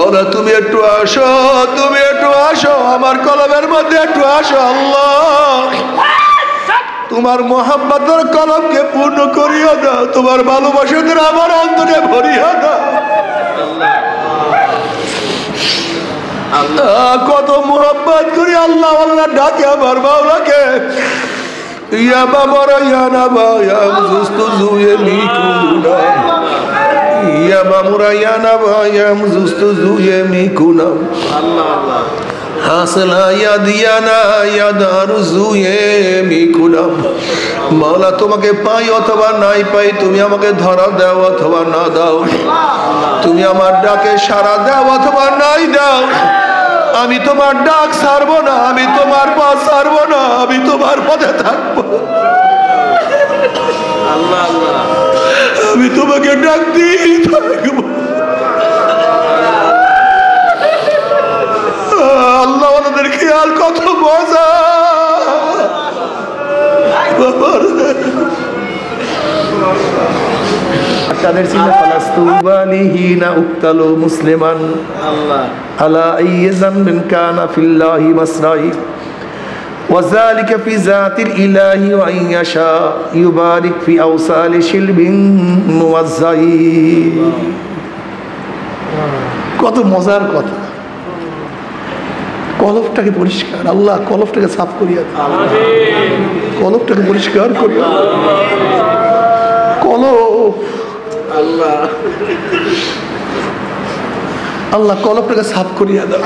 মাওলা তুমি একটু আসো, তুমি একটু আসো, আমার কলমের মধ্যে একটু আসো আল্লাহ। তোমার মোহাম্মতের কলমকে পূর্ণ করিয়া দাও, তোমার ভালোবাসাদের আমার অন্তরে ভরিয়া দাও। কত মোহাম্মত করি আল্লাহ আল্লাহ ডাকে আমার মাওলাকে। ইয়া বাবা ইয়া নাবা ইয়া মুস্তুজুয়ে মিকুনা, ইয়া বামুরা ইয়া নাবা ইয়া মুস্তুজুয়ে মিকুনা, আল্লাহ আল্লাহ হাসলা ইয়া দিয়ানা ইয়া দারুজুয়ে মিকুনা। মাওলা তোমাকে পাই অথবা নাই পাই, তুমি আমাকে ধরা দাও অথবা না দাও, তুমি আমার ডাকে সাড়া দাও অথবা নাই দাও, আমি তোমার ডাক ছাড়বো না, আমি তোমার পথ ছাড়বো না, আমি তোমার পথে থাকবো। আল্লাহ আল্লাহ আমি তোমাকে ডাক দিয়ে থাকবো। আল্লাহ আমাদের খেয়াল কত মজা। তাদের ছিল ফালাস্তুবানিহিনা উক্তালু মুসলিমান আলা আইয়ি যামবিন কানা ফিল্লাহি মাসরাই ওয়াযালিকা ফি যাতিল ইলাহি ওয়া ইন ইয়াশা ইউবারিক ফি আওসালি শিলবিন মুওয়াজ্জাই। কত মজার কথা। কলবটাকে পরিষ্কার, আল্লাহ কলবটাকে সাফ করিয়া দাও, কলবটাকে পরিষ্কার করিয়া কলব আল্লাহ আল্লাহ কলবটাকে সাফ করিয়া দাও।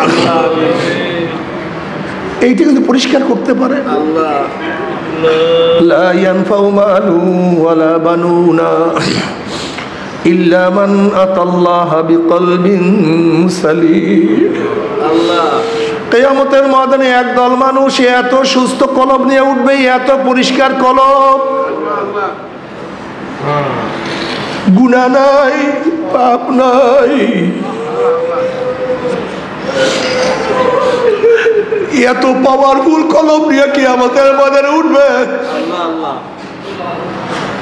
এইটা কিন্তু পরিষ্কার করতে পারে আল্লাহ। লা ইয়ানফাউ মালু ওয়ালা বানুনা ইল্লা মান আতাল্লাহা বিকলবিন সালিম। আল্লাহ কিয়ামতের ময়দানে একদল মানুষ এত সুস্থ কলব নিয়ে উঠবে, এত পরিষ্কার কলব, গুনাহ নাই, পাপ নাই, এত পাওয়ারফুল কলম নিয়ে কিয়ামতের ময়দানে উঠবে।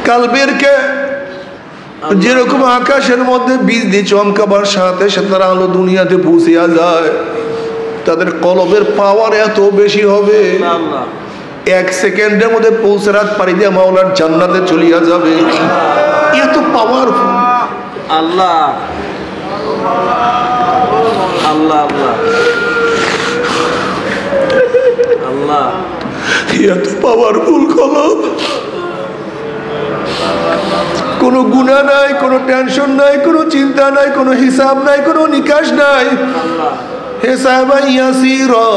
কালবেরকে যেরকম আকাশের মধ্যে বীজ দিয়ে চমকাবার সাথে সাথে তারা আলো দুনিয়াতে পৌঁছিয়া যায়, তাদের কলবের পাওয়ার এত বেশি হবে, এক সেকেন্ডের মধ্যে পৌঁছে রাত পাড়ি দিয়ে মাওলার জান্নাতে চলিয়া যাবে। এত পাওয়ারফুল আল্লাহ আল্লাহ আল্লাহ এত পাওয়ারফুল কলব। কোনো গুনাহ নাই, কোনো টেনশন নাই, কোনো চিন্তা নাই, কোনো হিসাব নাই, কোনো নিকাশ নাই। হিসাবা ইয়াসিরা,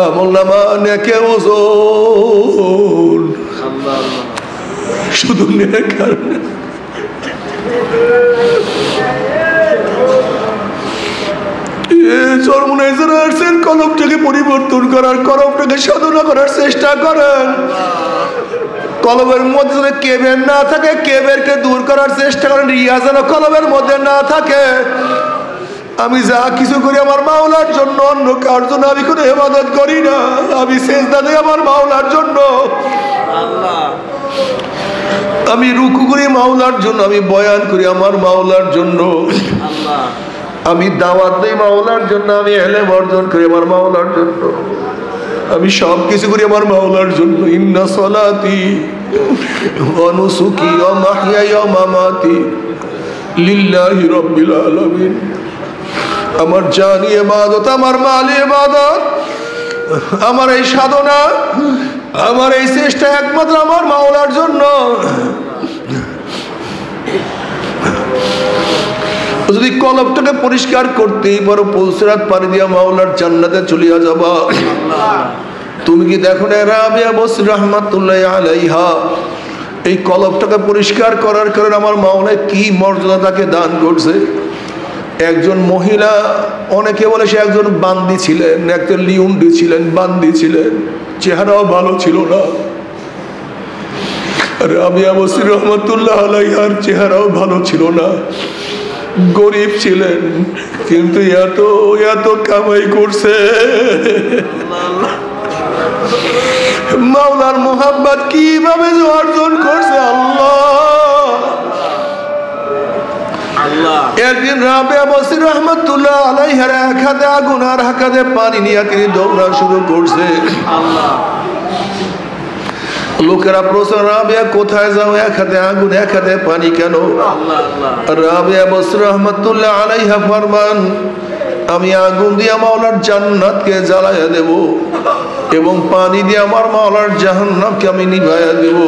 আমলনামা নেকে ওজন, শুধু নেকার। কলমটাকে পরিবর্তন করার, কলমটাকে সাধনা করার চেষ্টা করেন। কলমের মধ্যে কেবের না থাকে, কেবেরকে দূর করার চেষ্টা করেন। রিয়া যেন কলমের মধ্যে না থাকে। আমি যা কিছু করি আমার মাওলার জন্য, অন্য কার জন্য আমি কোনো ইবাদত করি না। আমি সেজদা দেই আমার মাওলার জন্য, আমি রুকু করি মাওলার জন্য, আমি বয়ান করি আমার মাওলার জন্য, আমি দাওয়াত দেই মাওলার জন্য, আমি ইলম অর্জন করি আমার মাওলার জন্য, আমি সব কিছু করি আমার মাওলার জন্য। ইন্না সলাতি ওয়া নুসুকি ওয়া মাহইয়ায়া ওয়া মামাতি লিল্লাহি রাব্বিল আলামিন। আমার জানি ইবাদত, আমার মাল ইবাদত, আমার এই সাধনা, আমার এই চেষ্টা একমাত্র আমার মাওলার জন্য। যদি কলবটাকে পরিষ্কার করতেই পারো, পৌঁছরাত পারি দিয়া মাওলার জান্নাতে চলিয়া যাবা। তুমি কি দেখো না রাবিয়া বসরি রাহমাতুল্লাহি আলাইহা এই কলবটাকে পরিষ্কার করার কারণে আমার মাওলা কি মর্যাদা তাকে দান করছে। একজন মহিলা, অনেকে বলে সে একজন বান্দি ছিলেন, একজন লিউন্ডি ছিলেন, বান্দি ছিলেন, চেহারাও ভালো ছিল না। রাবিয়া বসরি রাহমাতুল্লাহি আলাইহার চেহারাও ভালো ছিল না, গরিব ছিলেন, কিন্তু এত এত কামাই করছে। মাওলার মুহাব্বত কিভাবে অর্জন করছে আল্লাহ। একদিন রাবিয়া বসরি রহমাতুল্লাহ আলাইহার এক হাতে আগুন আর এক হাতে পানি নিয়ে তিনি দৌড়া শুরু করছে। লোকেরা প্রশ্ন, রাবিয়া কোথায় যাও, এক হাতে আগুন এক হাতে পানি কেন? রাবিয়া বসরি রহমাতুল্লাহ আলাইহা ফরমান, আমি আগুন দিয়ে মাওলার জান্নাতকে জ্বালাইয়া দেব এবং পানি দিয়ে আমার মাওলার জাহান্নামকে আমি নিভাইয়া দেব।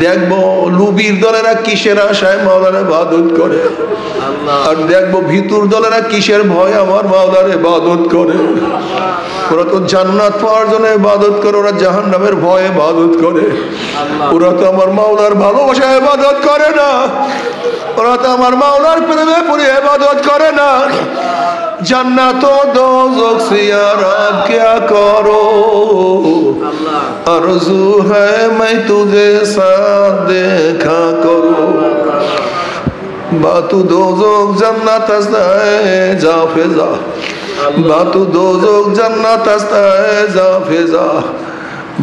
দেখবো লুবির দলেরা কিসের আশায় মাওলার ইবাদত করে, আর দেখবো ভিতর দলেরা কিসের ভয় আমার মাওলার ইবাদত করে। ওরা তো জান্নাত পাওয়ার জন্য ইবাদত করে, ওরা জাহান্নামের ভয়ে ইবাদত করে। ওরা তো আমার মাওলার ভালোবাসায় ইবাদত করে না, ওরা তো আমার মাওলার প্রেমে পড়ে ইবাদত করে না। जन्नत दोज़ख से यार क्या करो, आरज़ू है मैं तुझे साथ देखा करो। बातु दोज़ख जन्नत है जा फिजा, बातु दोज़ख जन्नत है जा फिजा,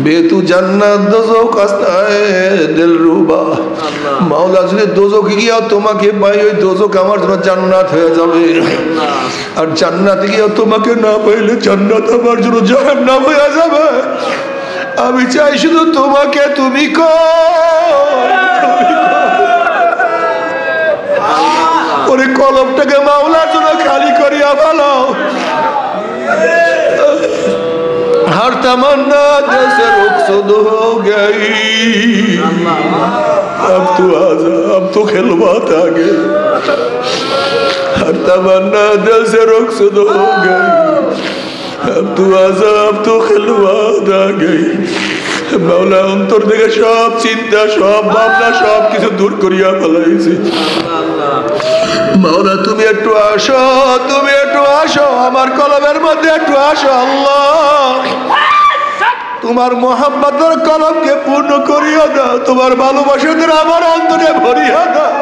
बेतु जन्नत दोज़ख है दिलरुबा। মাওলা যদি দোজখে গিয়ে তোমাকে পাই, ওই দোজখ আমার জন্য জান্নাত হয়ে যাবে। আর জান্নাতে গিয়ে তোমাকে না পাইলে জান্নাত আমার জন্য জাহান্নাম হয়ে যাবে। আমি চাই শুধু তোমাকে তুমি ওরে কলবটাকে মাওলার জন্য খালি করিয়া ভালো। हर तमन्ना दिल से रुखसद हो गई, अब तू आजा, अब तो खिलवात आ गई। हर तमन्ना दिल से रुखसद हो गई, अब तू आजा, अब तो खिलवात आ गई। মাওলা অন্তর থেকে সব চিন্তা সব ভাবনা সব কিছু দূর করিয়া ফেলাইছি। মাওলা তুমি একটু আসো, তুমি একটু আসো আমার কলবের মধ্যে একটু আসো। আল্লাহ তোমার মোহাম্মতের কলবকে পূর্ণ করিয়া দাও, তোমার ভালোবাসাদের আমার অন্তরে ভরিয়া দাও।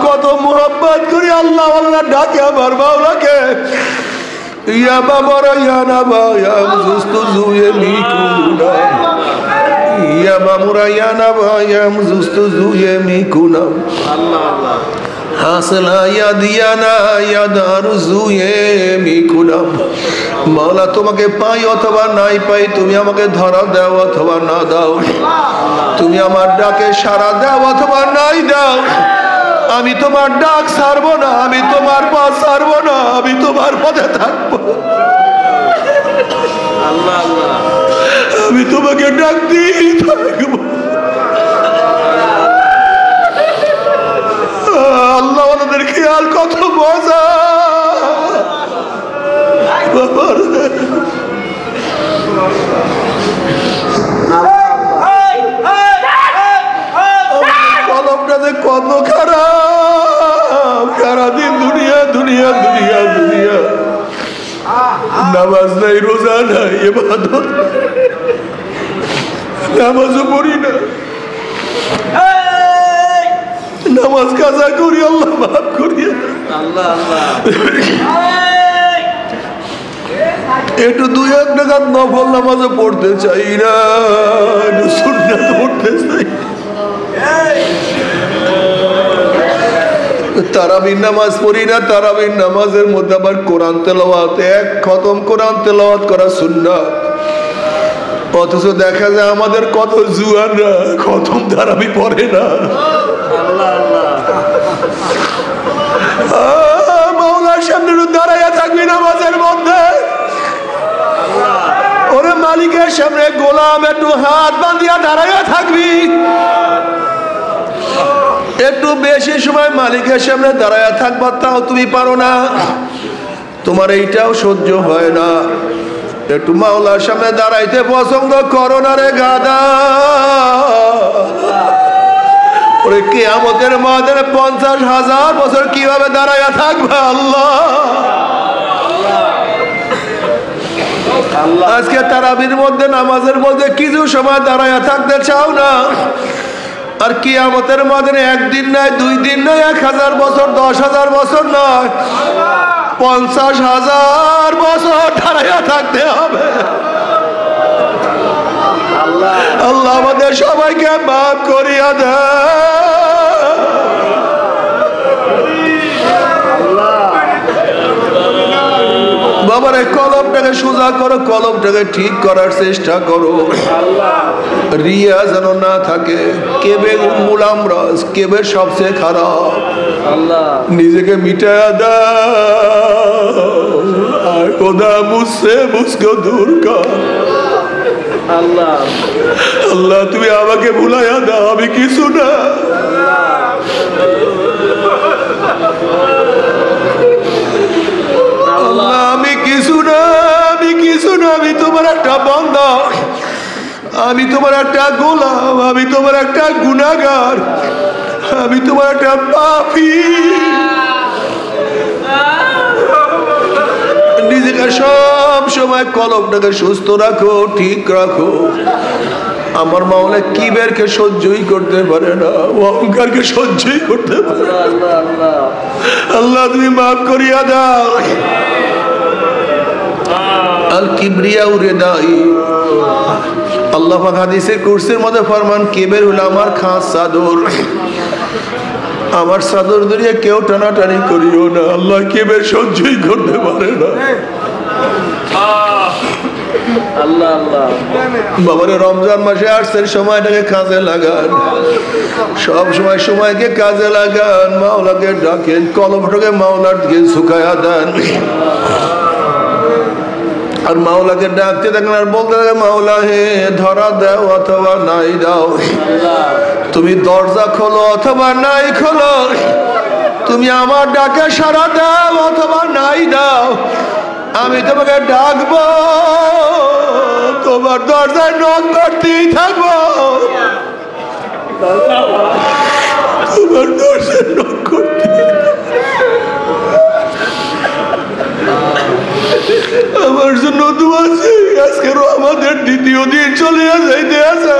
কত মোহাম্মত করি আল্লাহ আল্লাহ ডাকে আমার মাওলাকে। Ya babara ya naba ya muzustu zuye mikuna, ya babara ya naba ya muzustu zuye mikuna. Hasla ya diyana ya daru zuye mikuna. মাওলা তোমাকে পাই অথবা নাই পাই, তুমি আমাকে ধরা দাও অথবা না দাও, তুমি আমার ডাকে সাড়া দাও অথবা নাই দাও, আমি তোমার ডাক ছাড়বো না, আমি তোমার পথ ছাড়বো না, আমি তোমার পথে থাকবো। আমি তোমাকে ডাক দিয়ে থাকবো। আল্লাহ আমাদের খেয়াল কত মজা। কত খারাপ, সারাদিন দুনিয়া দুনিয়া দুনিয়া দুনিয়া, নামাজ নাই রোজা নাই ইবাদত, নামাজও পড়ি না, নামাজ কাজা করি আল্লাহ মাফ করিয়া। একটু দুই এক টাকা নফল নামাজও পড়তে চাই না, একটু সুন্নাত পড়তে চাই। তারাবির নামাজ পড়ি না, তারাবির নামাজের মধ্যে আবার কোরআন তেলাওয়াত, এক খতম কোরআন তেলাওয়াত করা সুন্নাত। অথচ দেখা যায় আমাদের কত জুয়ানরা খতম তারাবি পড়ে না। মাওলার সামনে দাঁড়াইয়া থাকবি নামাজের মধ্যে, ওরে মালিকের সামনে গোলাম একটু হাত বাঁধিয়া দাঁড়াইয়া থাকবি। একটু বেশি সময় মালিকের সামনে দাঁড়ায় থাকবা, তাও তুমি পারো না, তোমার এইটাও সহ্য হয় না। একটু মাওলার সামনে দাঁড়াইতে পছন্দ করো না রে গাদা। ওরে কিয়ামতের মাঠে 50,000 বছর কিভাবে দাঁড়ায় থাকবা? আল্লাহ আজকে তারাবির মধ্যে নামাজের মধ্যে কিছু সময় দাঁড়ায় থাকতে চাও না, আর কিয়ামতের মাঝে একদিন নয়, 2 দিন নয়, 1000 বছর, 10,000 বছর নয়, 50,000 বছর দাঁড়াইয়া থাকতে হবে। আল্লাহ আমাদের সবাইকে মাফ করিয়া দেয়। বাবারে কলমটাকে সোজা করো, কলমটাকে ঠিক করার চেষ্টা করো, রিয়া যেন না থাকে। কেবের উম্মুল আমরাজ, কেবের সবচেয়ে খারাপ। নিজেকে মিটায়া দাও, আর খোদা মুঝসে মুঝকো দূর কর। আল্লাহ তুমি আমাকে ভুলাইয়া দাও, আমি কিছু না। আল্লাহ আমি কিছু না, আমি কিছু না। আমি তোমার একটা বান্দা, আমি তোমার একটা গোলাম, আমি তোমার একটা গুনাহগার, আমি তোমার একটা পাপী। নিজেকে সব সময় কলমটাকে সুস্থ রাখো, ঠিক রাখো। আমার মাওলা কিবেরকে সহ্যই করতে পারে না, অহংকারকে সহ্যই করতে পারে। আল্লাহ তুমি মাফ করিয়া দাও। আল কিবরিয়া উরিদাই, আল্লাহ পাক হাদিসে কুরসির মধ্যে ফরমান, কিবের হলো আমার খাস চাদর, আমার চাদর ধরিয়ে কেউ টানাটানি করিও না। আল্লাহ কিবের সহ্যই করতে পারে না। বাবারে রমজান মাসে আসছেন, সময়টাকে কাজে লাগান, সব সময় সময়কে কাজে লাগান। মাওলাকে ডাকেন, কলমটাকে মাওলার দিকে ঝুঁকায়া দেন, আর মাওলাকে ডাকতে থাকেন আর বলতে থাকেন, মাওলা হে ধরা দাও অথবা নাই দাও, তুমি দরজা খোলো অথবা নাই খোলো, তুমি আমার ডাকে সাড়া দাও অথবা নাই দাও, আমি তোমাকে ডাকবো, তোমার দরজায় নক করতেই থাকবো, তোমার দরজায় নক করতে। আমার জন্য দোয়া আছে, আজকের আমাদের দ্বিতীয় দিন চলে যাইতে আছে।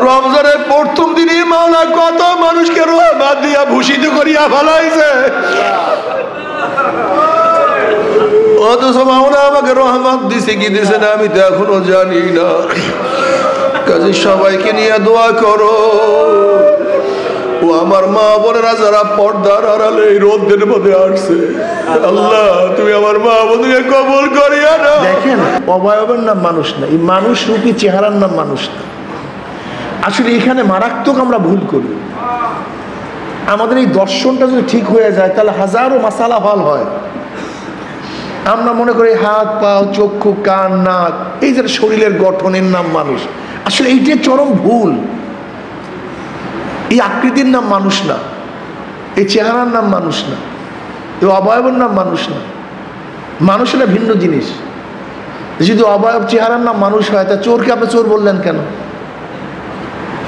রমজানের প্রথম দিনই মাওলা কত মানুষকে রহমত দিয়া ভূষিত করিয়া ফেলাইছে, অথচ মাওলা আমাকে রহমত দিছে কি দিছে না আমি তো এখনো জানি না। কাজে সবাইকে নিয়ে দোয়া করো। ও আমার মা বোনেরা যারা পর্দার আড়ালে এই রোদের মধ্যে আসছে, আল্লাহ তুমি আমার মা বোনকে কবুল করিয়া না। দেখেন, অবয়বের নাম মানুষ না, এই মানুষ রূপী চেহারার নাম মানুষ না। আসলে এখানে মারাত্মক আমরা ভুল করি। আমাদের এই দর্শনটা যদি ঠিক হয়ে যায় তাহলে হাজারো মাসালা হল হয়। আমরা মনে করি হাত পা চক্ষু কান নাক এই যে শরীরের গঠনের নাম মানুষ, আসলে এইটাই চরম ভুল। এই আকৃতির নাম মানুষ না, এই চেহারার নাম মানুষ না, এই অবয়বের নাম মানুষ না। মানুষ এটা ভিন্ন জিনিস। যদি অবয়ব চেহারার নাম মানুষ হয়, তা চোরকে আপনি চোর বললেন কেন?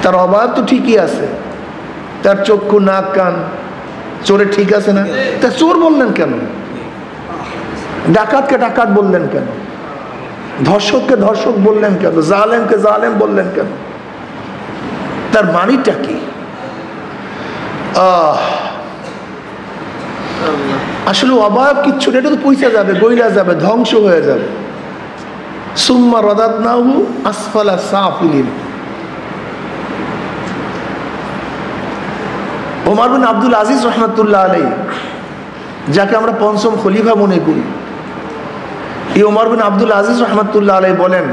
তার অবয়ব তো ঠিকই আছে, তার চক্ষু নাক কান চোরের ঠিক আছে না, তা চোর বললেন কেন? ডাকাতকে ডাকাত বললেন কেন? ধর্ষককে ধর্ষক বললেন কেন? জালেমকে জালেম বললেন কেন? তার মানিটা কি? আসলে অবয়ব কিচ্ছু, এটা তো পয়সা যাবে, গইলা যাবে, ধ্বংস হয়ে যাবে। সুম্মা রাদাদনাহু আসফালা সাফিলিন। ওমর বিন আব্দুল আজিজ রহমতুল্লাহ আলাইহি, যাকে আমরা পঞ্চম খলিফা মনে করি, এই ওমর বিন আব্দুল আজিজ রহমতুল্লাহ আলাইহি বলেন,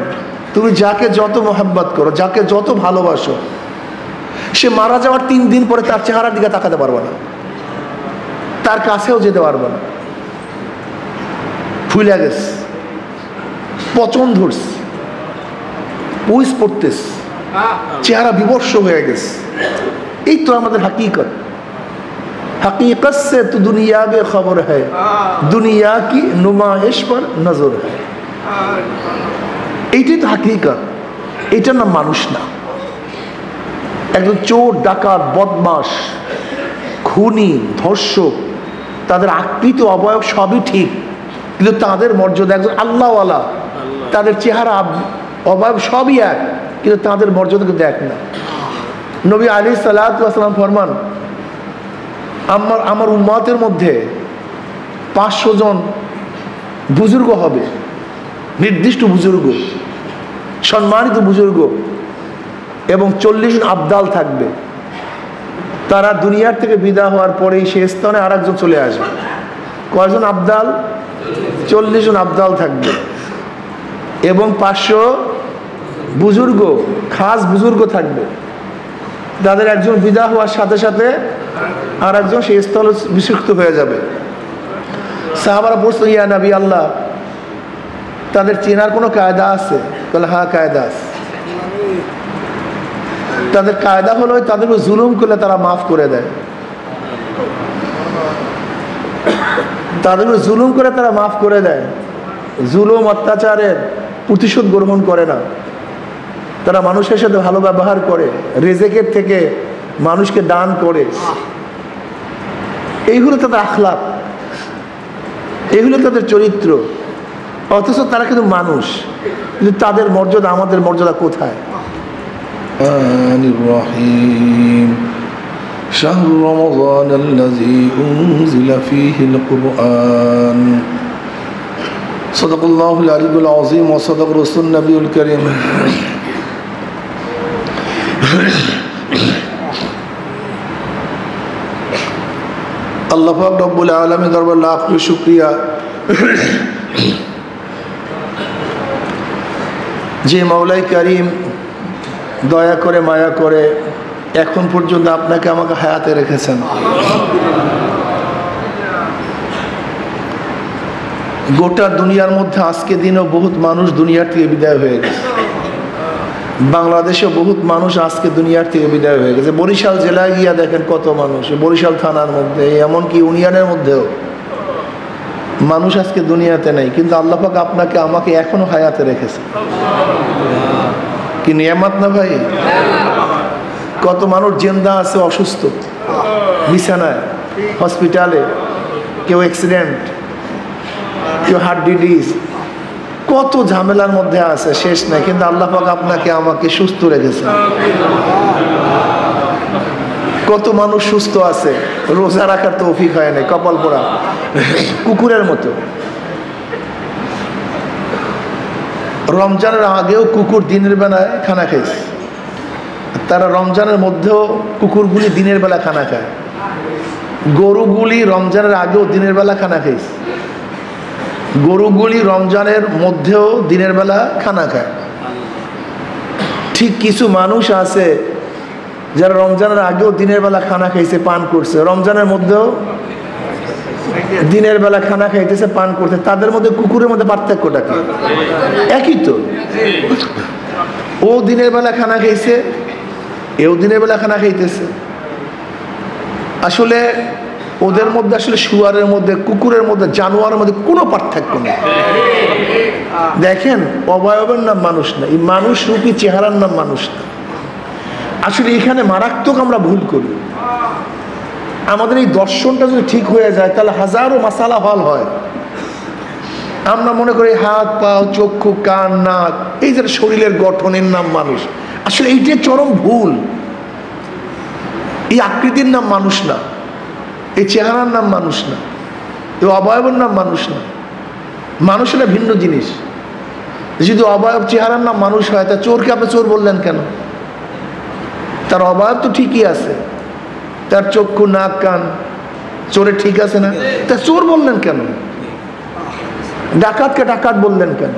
তুমি যাকে যত মোহাব্বত করো, যাকে যত ভালোবাসো, সে মারা যাওয়ার 3 দিন পরে তার চেহারার দিকে তাকাতে পারবে না, তার কাছেও যেতে পারবে না। ফুলে গেছে, পচন ধরছে, পুইস পড়তেছে, চেহারা বিবর্ষ হয়ে গেছে। এই তো আমাদের হাকিকত। हकीकत से तो दुनिया में खबर है, दुनिया की नुमाइश पर नजर है। এইটাই তো হাকিকত, এইটার নাম মানুষ না। একজন চোর ডাকাত বদমাস খুনি ধর্ষক, তাদের আকৃতি অবয়ব সবই ঠিক, কিন্তু তাদের মর্যাদা একজন আল্লাহওয়ালা, তাদের চেহারা অবয়ব সবই এক, কিন্তু তাদের মর্যাদা কিন্তু এক না। নবী আলাইহিস সালাতু ওয়াস সালাম ফরমান, আমার উম্মতের মধ্যে 500 জন বুজুর্গ হবে, নির্দিষ্ট বুজুর্গ, সম্মানিত বুজুর্গ, এবং 40 জন আবদাল থাকবে। তারা দুনিয়ার থেকে বিদায় হওয়ার পরেই সে স্থানে আর একজন চলে আসবে। কয়জন আবদাল? 40 জন আবদাল থাকবে এবং 500 বুজুর্গ, খাস বুজুর্গ থাকবে। তাদের একজন বিদায় হওয়ার সাথে সাথে আর একজন সেই স্থলে বিশুক্ত হয়ে যাবে। সাহাবারা বলছে, ইয়া নবী আল্লাহ, তাদের চেনার কোনো কায়দা আছে? বলে, হ্যাঁ, কায়দা আছে। তাদের কায়দা হলো তাদের জুলুম করলে তারা মাফ করে দেয়, তাদের জুলুম করে তারা মাফ করে দেয়। জুলুম অত্যাচারের প্রতিশোধ গ্রহণ করে না, তারা মানুষের সাথে ভালো ব্যবহার করে, রেজেকের থেকে মানুষকে দান করে। এইগুলো তাদের আখলাক, এগুলো তাদের চরিত্র। অথচ তারা কিন্তু মানুষ, কিন্তু তাদের মর্যাদা আমাদের মর্যাদা কোথায়? شهر رمضان الذي أنزل فيه القرآن صدق الله العلي العظيم وصدق رسول النبي الكريم আল্লাহ পাক রব্বুল আলামিন দরবার লাখ শুকরিয়া যে মাওলাই কারীম দয়া করে মায়া করে এখন পর্যন্ত আপনাকে আমাকে হায়াতে রেখেছেন। গোটা দুনিয়ার মধ্যে আজকে দিনও বহুত মানুষ দুনিয়ার থেকে বিদায় হয়ে গেছে। বাংলাদেশে বহুত মানুষ আজকে দুনিয়ার থেকে বিদায় হয়ে গেছে। বরিশাল জেলায় গিয়া দেখেন কত মানুষ, বরিশাল থানার মধ্যে, এমনকি ইউনিয়নের মধ্যেও মানুষ আজকে দুনিয়াতে নেই, কিন্তু আল্লাহ পাক আপনাকে আমাকে এখনো হায়াতে রেখেছে। কি নিয়ামত না ভাই? কত মানুষ জিন্দা আছে, অসুস্থ, বিছানায়, হসপিটালে, কেউ অ্যাক্সিডেন্ট, কেউ হার্ট ডিজিজ, কত ঝামেলার মধ্যে আছে, শেষ নাই, কিন্তু আল্লাহ পাক আপনাকে আমাকে সুস্থ রেখেছে। কত মানুষ সুস্থ আছে, রোজা রাখার তৌফিক হয় নাই, কপাল পোড়া, কুকুরের মতো। রমজানের আগেও কুকুর দিনের বেলায় খানা খাইছে, তারা রমজানের মধ্যেও কুকুরগুলি দিনের বেলা খানা খায়। গরুগুলি রমজানের আগেও দিনের বেলা খানা খাইছে, গরুগুলি রমজানের মধ্যেও দিনের বেলা খানা খায়। ঠিক কিছু মানুষ আছে যারা রমজানের আগেও দিনের বেলা খানা খাইছে, পান করছে, রমজানের মধ্যেও দিনের বেলা খানা খাইতেছে, পান করছে। তাদের মধ্যে কুকুরের মধ্যে পার্থক্যটা কি? একই তো। ও দিনের বেলা খানা খাইছে, এও দিনের বেলা খানা খাইতেছে। আসলে ওদের মধ্যে, আসলে শুয়ারের মধ্যে, কুকুরের মধ্যে, জানোয়ারের মধ্যে কোনো পার্থক্য নেই। দেখেন, অবয়বের নাম মানুষ না, এই মানুষ রূপী চেহারার নাম মানুষ না। আসলে এখানে মারাত্মক আমরা ভুল করি। আমাদের এই দর্শনটা যদি ঠিক হয়ে যায় তাহলে হাজারো মাসালা হল হয়। আমরা মনে করি হাত, পা, চক্ষু, কান, নাক, এই যে শরীরের গঠনের নাম মানুষ। আসলে এইটাই চরম ভুল। এই আকৃতির নাম মানুষ না, এই চেহারার নাম মানুষ না, এই অবয়বের নাম মানুষ না। মানুষ এটা ভিন্ন জিনিস। যদি অবয়ব চেহারার নাম মানুষ হয়, তা চোরকে আপনি চোর বললেন কেন? তার অবয়ব তো ঠিকই আছে, তার চক্ষু, নাক, কান, চোরের ঠিক আছে না? তা চোর বললেন কেন? ডাকাতকে ডাকাত বললেন কেন?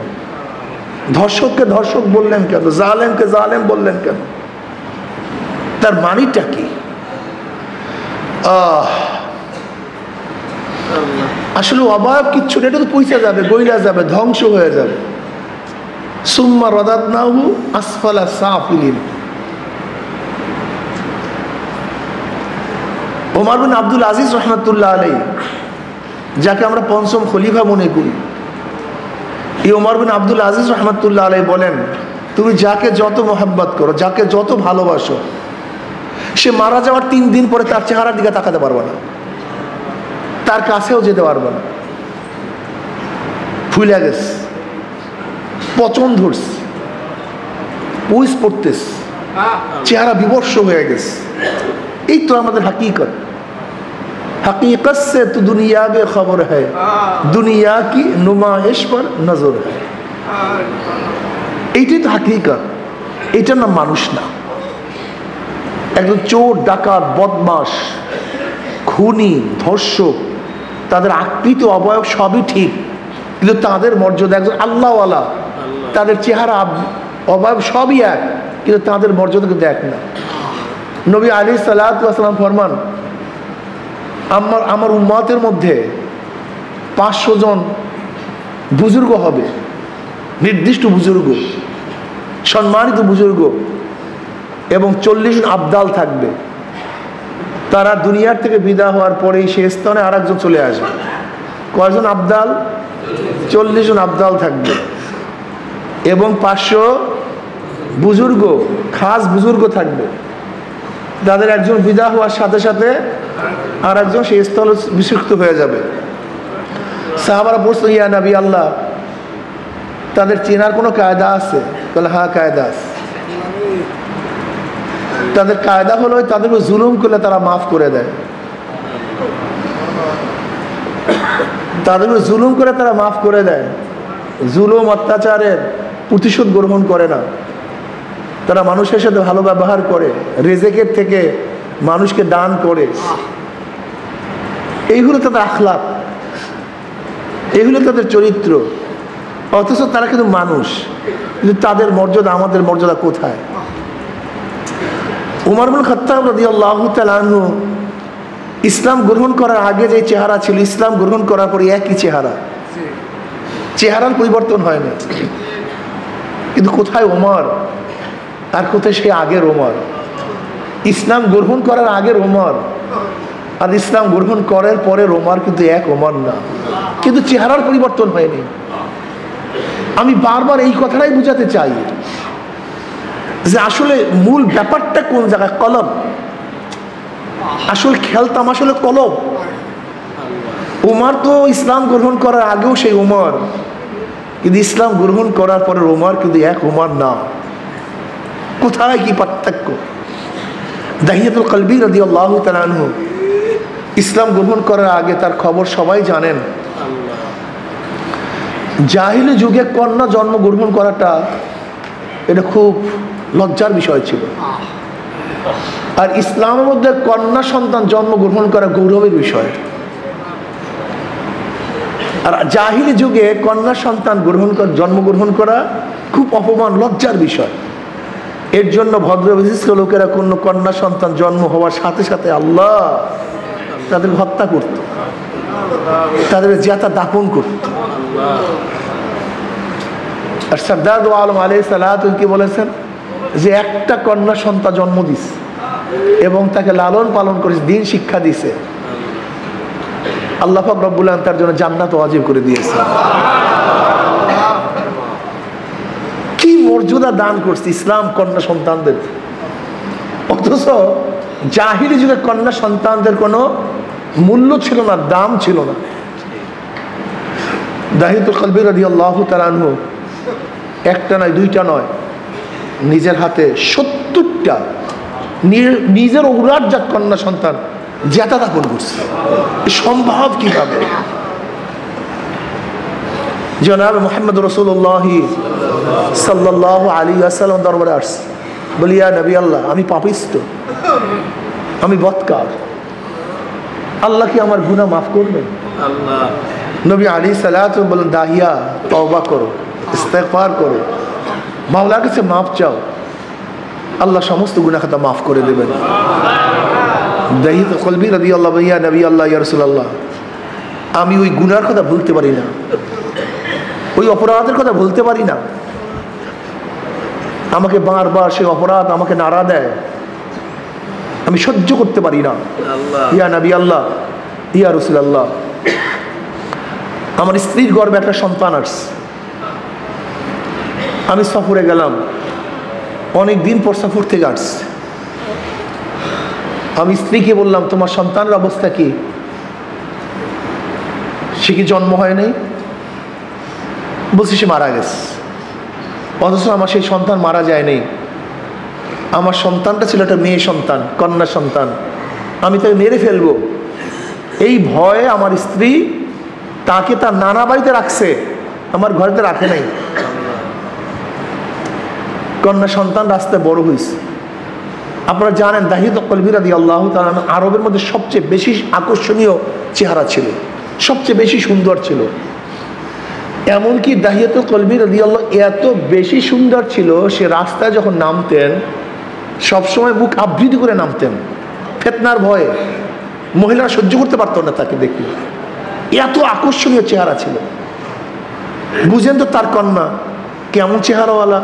ধর্ষককে ধর্ষক বললেন কেন? জালেমকে জালেম বললেন কেন? তার মানিটা কি? আসলে অবয়ব কিচ্ছু, এটা তো পয়সা যাবে, গইলা যাবে, ধ্বংস হয়ে যাবে। সুম্মা রাদাদনাহু আসফালা সাফিলিন। ওমর বিন আব্দুল আজিজ রহমতুল্লাহ আলাইহি, যাকে আমরা পঞ্চম খলিফা মনে করি, এই ওমর বিন আব্দুল আজিজ রহমতুল্লাহ আলাইহি বলেন, তুমি যাকে যত মোহাব্বত করো, যাকে যত ভালোবাসো, সে মারা যাওয়ার 3 দিন পরে তার চেহারার দিকে তাকাতে পারবে না, তার কাছেও যেতে পারবে না। ফুলে গেছে, পচন ধরছে, পুইস পড়তেছে, চেহারা বিবর্ষ হয়ে গেছে। এই তো আমাদের হাকিকত। हकीकत से तो दुनिया के खबर है, दुनिया की नुमाइश पर नजर है। এইটাই তো হাকিকত। এটার নাম মানুষ না। একজন চোর, ডাকাত, বদমাস, খুনি, ধর্ষক, তাদের আকৃতি অবয়ব সবই ঠিক, কিন্তু তাদের মর্যাদা, একজন আল্লাহওয়ালা, তাদের চেহারা অবয়ব সবই এক, কিন্তু তাদের মর্যাদা কিন্তু এক না। নবী আলাইহিস সালাতু ওয়াস সালাম ফরমান, আমার উম্মতের মধ্যে 500 জন বুজুর্গ হবে, নির্দিষ্ট বুজুর্গ, সম্মানিত বুজুর্গ, এবং 40 জন আবদাল থাকবে। তারা দুনিয়ার থেকে বিদায় হওয়ার পরেই সে স্থানে আর একজন চলে আসবে। কয়জন আবদাল? 40 জন আবদাল থাকবে, এবং 500 বুজুর্গ, খাস বুজুর্গ থাকবে। তাদের একজন বিদায় হওয়ার সাথে সাথে আর একজন সেই স্থলে বিশুক্ত হয়ে যাবে। সাহাবারা বলছে, ইয়া নবী আল্লাহ, তাদের চেনার কোনো কায়দা আছে? বলে, হ্যাঁ, কায়দা আছে। তাদের কায়দা হলো তাদের জুলুম করলে তারা মাফ করে দেয়, তাদের জুলুম করে তারা মাফ করে দেয়। জুলুম, অত্যাচারের প্রতিশোধ গ্রহণ করে না। তারা মানুষের সাথে ভালো ব্যবহার করে, রিজিকের থেকে মানুষকে দান করে। এইগুলো তাদের আখলাক, এগুলো তাদের চরিত্র। অথচ তারা কিন্তু মানুষ, কিন্তু তাদের মর্যাদা, আমাদের মর্যাদা কোথায়? উমর ইবনে খাত্তাব রাদিয়াল্লাহু তাআলা আনহু ইসলাম গ্রহণ করার আগে যে চেহারা ছিল, ইসলাম গ্রহণ করার পরে একই চেহারা, চেহারার পরিবর্তন হয় না। কিন্তু কোথায় ওমর আর কোথায় সে আগের ওমর? ইসলাম গ্রহণ করার আগের ওমর আর ইসলাম গ্রহণ করার পরের ওমর কিন্তু এক ওমর না, কিন্তু চেহারার পরিবর্তন হয়নি। আমি বারবার এই কথাটাই বুঝাতে চাই যে আসলে মূল ব্যাপারটা কোন জায়গায়। কলব, আসলে খেলতাম আসলে কলব। উমর তো ইসলাম গ্রহণ করার আগেও সেই উমর, কিন্তু ইসলাম গ্রহণ করার পরের উমর কিন্তু এক উমর না। কোথায় কি পার্থক্য? দাহিয়াতুল কলবি রাদিয়াল্লাহু তাআলা আনহু ইসলাম গ্রহণ করার আগে তার খবর সবাই জানেন। জাহিলি যুগে কন্যা জন্মগ্রহণ করাটা এটা খুব লজ্জার বিষয় ছিল, আর ইসলামের মধ্যে কন্যা সন্তান জন্মগ্রহণ করা গৌরবের বিষয়। আর জাহিলি যুগে কন্যা সন্তান জন্মগ্রহণ করা খুব অপমান, লজ্জার বিষয়। এর জন্য ভদ্র বিশিষ্ট লোকেরা কোন কন্যা সন্তান জন্ম হওয়ার সাথে সাথে আল্লাহ তাদের হত্যা করত, তাদের জিয়াতা দাফন করত। আর সরদার দো আলম আলাইহিস সালাতু কি বলেছেন যে একটা কন্যা সন্তান জন্ম দিছে এবং তাকে লালন পালন করেছে, দিন শিক্ষা দিছে, আল্লাহ পাক রব্বুল আলামিন তার জন্য জান্নাত ওয়াজিব করে দিয়েছে। কি মর্যাদা দান করছে ইসলাম কন্যা সন্তানদের। অথচ জাহিলি যুগে কন্যা সন্তানদের কোনো মূল্য ছিল না, দাম ছিল না। দাহিয়াতুল কলবি রাদিয়াল্লাহু তাআলা আনহু একটা নয়, দুইটা নয়, নিজের হাতে 70টা নিজের ঔরাতজাত কন্যা সন্তান জেতা দাপন করছে। সম্ভব কিভাবে? জনাব মুহাম্মদ রাসূলুল্লাহ সাল্লাল্লাহু আলাইহি ওয়াসাল্লাম দরবারে আসছে, বলি, ইয়া নবী আল্লাহ, আমি পাপিষ্ট, আমি বদকার, আল্লাহ কি আমার গুনাহ মাফ করবেন? নবী আলাইহিস সালাতু বলেন, দাহিয়া, তওবা করো, ইস্তেগফার করো, মাওলার কাছে মাফ চাও, আল্লাহ সমস্ত গুনাহ খাতা মাফ করে দেবেন। দাহিয়াতুল কলবি রাদিয়াল্লাহু ইয়া নবী আল্লাহ, ইয়া রাসূলুল্লাহ, আমি ওই গুনার কথা ভুলতে পারি না, ওই অপরাধের কথা ভুলতে পারি না। আমাকে বারবার সেই অপরাধ আমাকে নাড়া দেয়, আমি সহ্য করতে পারি না। ইয়া নবী আল্লাহ, ইয়া রাসূলুল্লাহ, আমার স্ত্রীর গর্ভে একটা সন্তান আসছে, আমি সফরে গেলাম, অনেক দিন পর সফর থেকে আসছে। আমি স্ত্রীকে বললাম, তোমার সন্তানের অবস্থা কি? সে কি জন্ম হয় নাই? বলছি সে মারা গেছে। অথচ আমার সেই সন্তান মারা যায় নাই, আমার সন্তানটা ছিল একটা মেয়ে সন্তান, কন্যা সন্তান, আমি তাকে মেরে ফেলবো এই ভয়ে আমার স্ত্রী তাকে তার নানা বাড়িতে রাখছে, আমার ঘরেতে রাখে নাই। কন্যা সন্তান রাস্তায় বড় হয়েছে। আপনারা জানেন দাহিয়াতুল কলবি রাদিয়াল্লাহু তাআলা আরবের মধ্যে সবচেয়ে বেশি আকর্ষণীয় চেহারা ছিল, সবচেয়ে বেশি সুন্দর ছিল। এমনকি দাহিয়াতুল কলবি রাদিয়াল্লাহু এত বেশি সুন্দর ছিল, সে রাস্তায় যখন নামতেন সবসময় মুখ আবৃত্তি করে নামতেন, ফিতনার ভয়ে। মহিলারা সহ্য করতে পারতো না তাকে দেখলে, এত আকর্ষণীয় চেহারা ছিল। বুঝেন তো তার কন্যা কেমন চেহারাওয়ালা,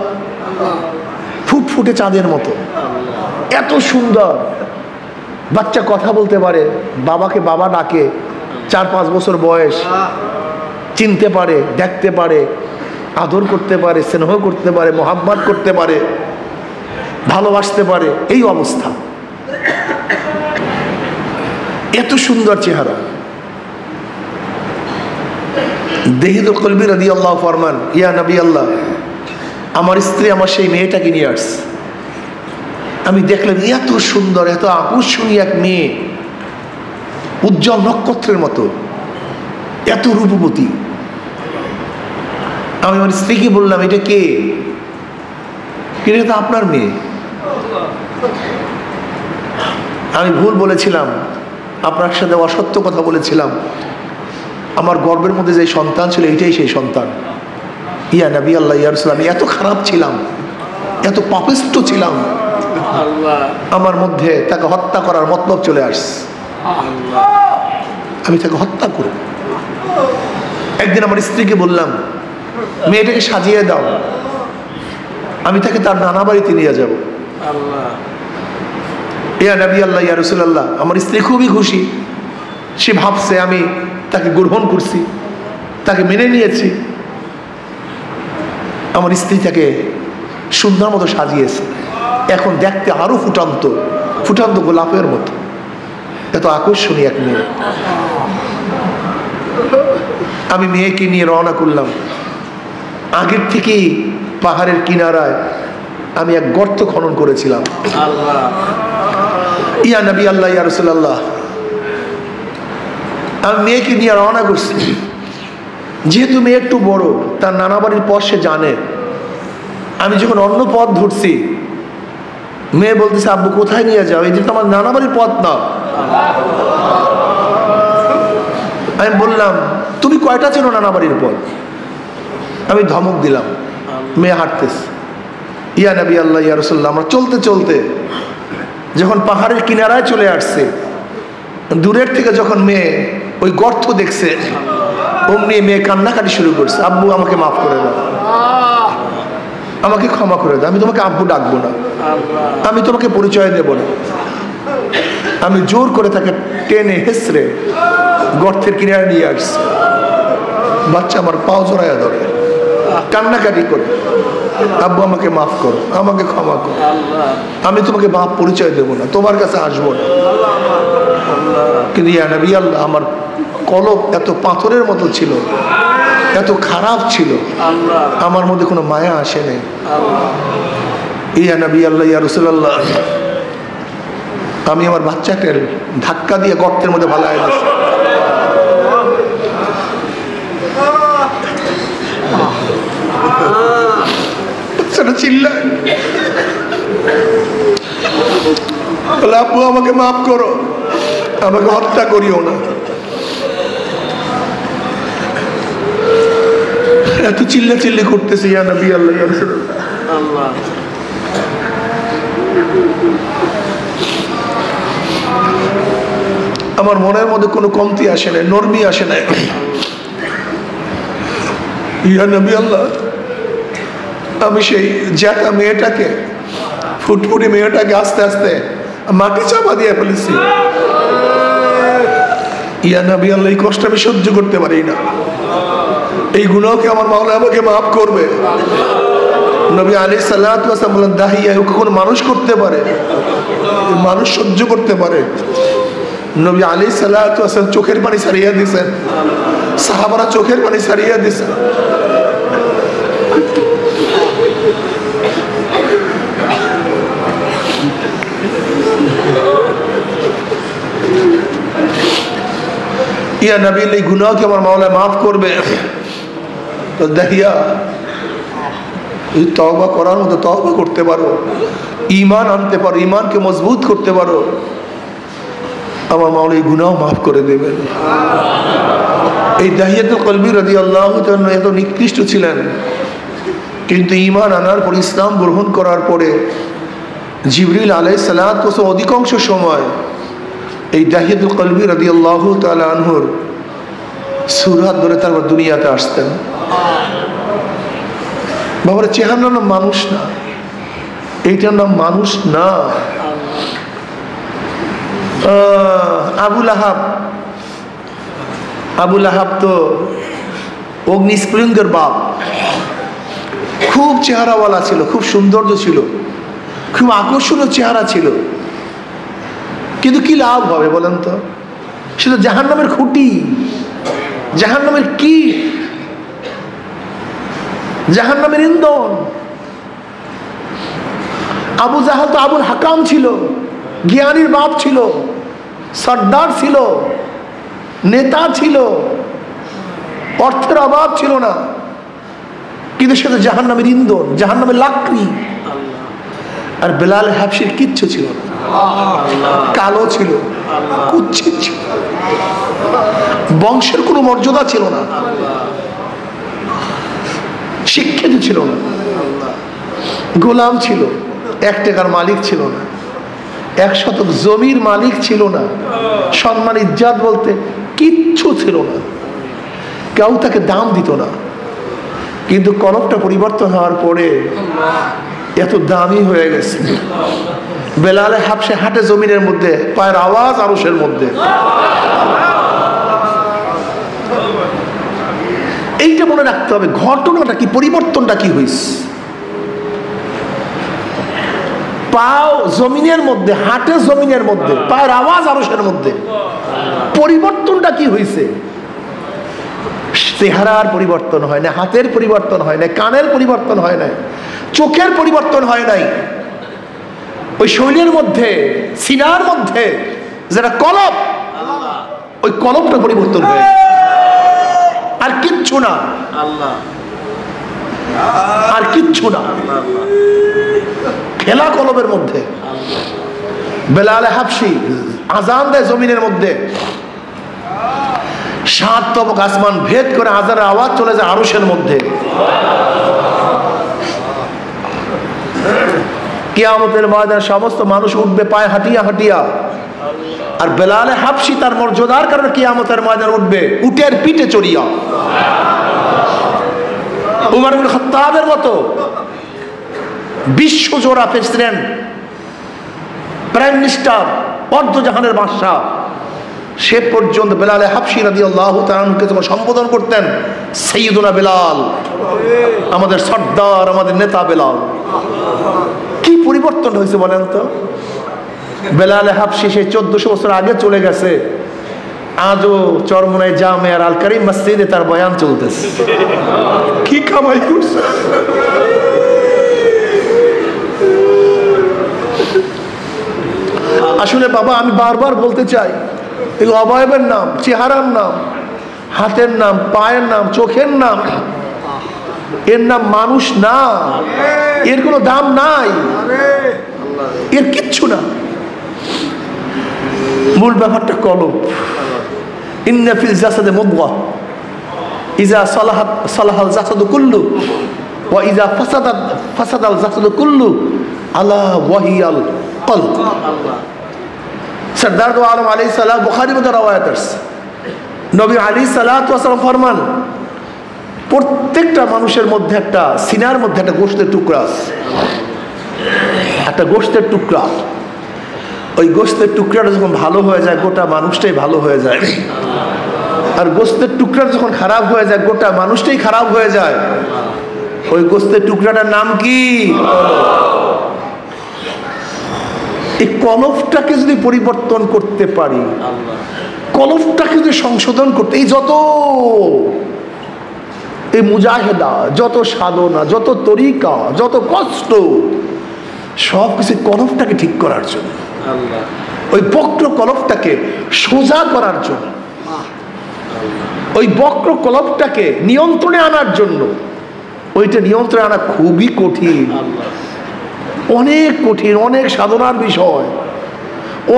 ফুটফুটে চাঁদের মতো, এত সুন্দর। বাচ্চা কথা বলতে পারে, বাবাকে বাবা ডাকে, 4-5 বছর বয়স, চিনতে পারে, দেখতে পারে, আদর করতে পারে, স্নেহ করতে পারে, মোহাব্বত করতে পারে, ভালোবাসতে পারে। এই অবস্থা, এত সুন্দর চেহারা। দাহিয়াতুল কলবি রাদিয়াল্লাহু ফরমান, ইয়া নবী আল্লাহ, আমার স্ত্রী আমার সেই মেয়েটাকে নিয়ে আসছে। আমি দেখলাম এত সুন্দর, এত আকর্ষণীয় এক মেয়ে, উজ্জ্বল নক্ষত্রের মতো, এত রূপবতী। আমি আমার স্ত্রীকে বললাম, এটা কে? এটা তো আপনার মেয়ে। আমি ভুল বলেছিলাম, আপনার সাথে অসত্য কথা বলেছিলাম। আমার গর্বের মধ্যে যে সন্তান ছিল এটাই সেই সন্তান। ইয়া নবী আল্লাহ, ইয়া রাসূলুল্লাহ, আমি এত খারাপ ছিলাম, এত পাপিষ্ঠ ছিলাম, আমার মধ্যে তাকে হত্যা করার মতলব চলে আসছে, আমি তাকে হত্যা করব। একদিন আমার স্ত্রীকে বললাম, মেয়েটাকে সাজিয়ে দাও, আমি তাকে তার নানা বাড়িতে নিয়ে যাব। ইয়া নবী আল্লাহ, ইয়া রাসূলুল্লাহ, আমার স্ত্রী খুবই খুশি। সে ভাবছে আমি তাকে গ্রহণ করছি, তাকে মেনে নিয়েছি। আমার স্ত্রী তাকে সুন্দর মতো সাজিয়েছে, এখন দেখতে আরো ফুটান্ত ফুটান্ত গোলাপের মতো, এত আকর্ষণীয় এক মেয়ে। আমি মেয়েকে নিয়ে রওনা করলাম। আগের থেকেই পাহাড়ের কিনারায় আমি এক গর্ত খনন করেছিলাম। ইয়া নবী আল্লাহ, ইয়া রাসূলুল্লাহ, আমি মেয়েকে নিয়ে রওনা করছি। যেহেতু মেয়ে একটু বড়, তার নানা বাড়ির পথ সে জানে। আমি যখন অন্য পথ ধরছি, মেয়ে বলতেছে, আব্বু কোথায় নিয়ে যাও? এই যে তো আমার নানা বাড়ির পথ না। আমি বললাম, তুমি কয়টা চেনো নানা বাড়ির পথ? আমি ধমক দিলাম। মেয়ে হাঁটতেছে। ইয়া নবী আল্লাহ, ইয়া রাসূলুল্লাহ, আমরা চলতে চলতে যখন পাহাড়ের কিনারায় চলে আসছে, দূরের থেকে যখন মেয়ে ওই গর্ত দেখছে, অমনি মেয়ে কান্নাকাটি শুরু করছে, আব্বু আমাকে মাফ করে দাও, আমাকে ক্ষমা করে দাও, আমি তোমাকে আব্বু ডাকবো না, আমি তোমাকে পরিচয় দেব না। আমি জোর করে তাকে টেনে হেসড়ে গর্তের কিনারে নিয়ে আসছি। বাচ্চা আমার পাও জড়াইয়া ধরে, কান্নাকাটি করে, আব্বু আমাকে মাফ করো, আমাকে ক্ষমা করো, আমি তোমাকে বাপ পরিচয় দেব না, তোমার কাছে আসবো না। কিন্তু ইয়া নবী আল্লাহ, আমার কলব এত পাথরের মতো ছিল, এত খারাপ ছিল, আমার মধ্যে কোনো মায়া আসে নাই। ইয়া নবী আল্লাহ, ইয়া রাসূলুল্লাহ, আমি আমার বাচ্চাকে ধাক্কা দিয়ে গর্তের মধ্যে ফালায় দিয়েছি। বাচ্চাটা চিল্লায়, বলে, আব্বু আমাকে মাফ করো, আমাকে হত্যা করিও না। এত চিল্লা চিল্লি করতেছে। ইয়া নবী আল্লাহ, ইয়া রাসূলুল্লাহ, আমার মনের মধ্যে কোনো কমতি আসে না, নরমি আসে না। ইয়া নবী আল্লাহ, আমি সেই জ্যাঠা মেয়েটাকে, ফুটফুটি মেয়েটাকে আস্তে আস্তে মাটি চাপা দিয়ে ফেলেছি। ইয়া নবী আল্লাহ, এই কষ্ট আমি সহ্য করতে পারি না, এই গুনাহকে আমার মাওলা আমাকে মাফ করবে। নবী আলাইহিস সালাতু ওয়াস সালাম বলেন, দাহিয়া কখন মানুষ করতে পারে, মানুষ সহ্য করতে পারে। নবী আলাইহিস সালাতু ওয়াস সালাম চোখের পানি ছাড়িয়ে দিয়েছেন, সাহাবারা চোখের পানি ছাড়িয়ে দিয়েছেন। ইয়া নবী, এই গুনাহকে আমার মাওলা মাফ করবে। তো দাহিয়া যদি তওবা করার মতো তওবা করতে পারো, ঈমান আনতে পারো, ঈমানকে মজবুত করতে পারো, আমার মাওলা এই গুনাহ মাফ করে দেবেন। এই দাহিয়াতুল কলবি রাদিয়াল্লাহু তাআলা এত নিকৃষ্ট ছিলেন, কিন্তু ঈমান আনার পর, ইসলাম গ্রহণ করার পরে জিবরিল আলাইহিস সালাতু ওয়াস অধিকাংশ সময় এই দাহিয়াতুল কলবি রাদিয়াল্লাহু তাআলা আনহুর সুরাত ধরে তারপর দুনিয়াতে আসতেন। বাবার চেহারার নাম মানুষ না, এইটার নাম মানুষ না। আবু লাহাব তো অগ্নিস্প্রিঙ্গের বাপ, খুব চেহারাওয়ালা ছিল, খুব সৌন্দর্য ছিল, খুব আকর্ষণীয় চেহারা ছিল, কিন্তু কি লাভ হবে বলেন তো? সেটা জাহান্নামের খুঁটি, জাহান্নামের কি, জাহান্নামের ইন্ধন। আবু জাহাল তো আবুল হাকাম ছিল, জ্ঞানীর বাপ ছিল, সর্দার ছিল, নেতা ছিল, অর্থের অভাব ছিল না, কিন্তু সেটা জাহান্নামের ইন্ধন, জাহান্নামের লাকড়ি। আর বেলাল হাবশির কিচ্ছু ছিল না, কালো ছিল, কুচ্ছিত ছিল, বংশের কোনো মর্যাদা ছিল না, শিক্ষিত ছিল না, গোলাম ছিল, 1 টাকার মালিক ছিল না, 1 শতক জমির মালিক ছিল না, সম্মান ইজ্জত বলতে কিচ্ছু ছিল না, কেউ তাকে দাম দিত না। কিন্তু কলমটা পরিবর্তন হওয়ার পরে এত দামি হয়ে গেছে। বেলালে হাবশে হাটে জমিনের মধ্যে, পায়ের আওয়াজ আরশের মধ্যে। এইটা মনে রাখতে হবে, ঘটনাটা কি, পরিবর্তনটা কি হয়েছে। পাও জমিনের মধ্যে, হাটে জমিনের মধ্যে, পায়ের আওয়াজ আরশের মধ্যে, পরিবর্তনটা কি হয়েছে। চেহারার পরিবর্তন হয় না, হাতের পরিবর্তন হয় না, কানের পরিবর্তন হয় না, চোখের পরিবর্তন হয় নাই, ওই শরীরের মধ্যে, সিনার মধ্যে যেটা কলব, ওই কলবটা পরিবর্তন হয়, আর কিচ্ছু না, আর কিচ্ছু না, খেলা কলবের মধ্যে। বেলাল হাবশি আজান দেয় জমিনের মধ্যে, 7 তবক আসমান ভেদ করে আজানের আওয়াজ চলে যায় আরশের মধ্যে। কিয়ামতের ময়দানে সমস্ত মানুষ উঠবে পায়ে হাঁটিয়া হাঁটিয়া, আর বেলাল হাবশি তার মর্যাদার কারণে কিয়ামতের ময়দানে উঠবে উটের পিঠে চড়িয়া। উমর ইবনে খাত্তাবের মতো বিশ্বজোড়া প্রেসিডেন্ট, প্রাইম মিনিস্টার, অর্ধজাহানের বাদশা, সে পর্যন্ত বেলাল হাবশি রাদিয়াল্লাহু তাআলা আনহুকে যখন সম্বোধন করতেন, সাইয়্যিদুনা বেলাল, আমাদের সর্দার, আমাদের নেতা বেলাল। কি পরিবর্তন হয়েছে বলেন তো। বেলাল হাবশি সে 1400 বছর আগে চলে গেছে, আজও চরমোনাই জামে আর আল কারিম মসজিদে তার বয়ান চলতেছে। কি কামাই করছে। আসলে বাবা আমি বারবার বলতে চাই, এগুলো অবয়বের নাম, চেহারার নাম, হাতের নাম, পায়ের নাম, চোখের নাম, এর নাম মানুষ না, এর কোনো দাম নাই, এর কিচ্ছু না। মূল ব্যাপারটা কলব। ইন্না ফিল জাসাদে মুদগা ইজা সালাহাত সালাহাল জাসাদু কুল্লু ওয়া ইজা ফাসাদাত ফাসাদাল জাসাদু কুল্লু আলা ওয়াহিয়াল কলব। সরদার দো আলম আলাইহিস সালাম বুখারী মধ্যে রওয়ায়াত আছে, নবী আলাইহিস সালাতু ওয়াস সালাম ফরমান, প্রত্যেকটা মানুষের মধ্যে একটা সিনার মধ্যে একটা গোশতের টুকরা আছে, একটা গোশতের টুকরা। ওই গোশতের টুকরাটা যখন ভালো হয়ে যায় গোটা মানুষটাই ভালো হয়ে যায়, আর গোশতের টুকরা যখন খারাপ হয়ে যায় গোটা মানুষটাই খারাপ হয়ে যায়। ওই গোশতের টুকরাটার নাম কি? এই কলবটাকে যদি পরিবর্তন করতে পারি, কলবটাকে যদি সংশোধন করতে, এই যত এই মুজাহেদা, যত সাধনা, যত তরিকা, যত কষ্ট, সব কিছু কলবটাকে ঠিক করার জন্য, ওই বক্র কলবটাকে সোজা করার জন্য, ওই বক্র কলবটাকে নিয়ন্ত্রণে আনার জন্য ওইটা নিয়ন্ত্রণে আনা খুবই কঠিন, অনেক কঠিন, অনেক সাধনার বিষয়,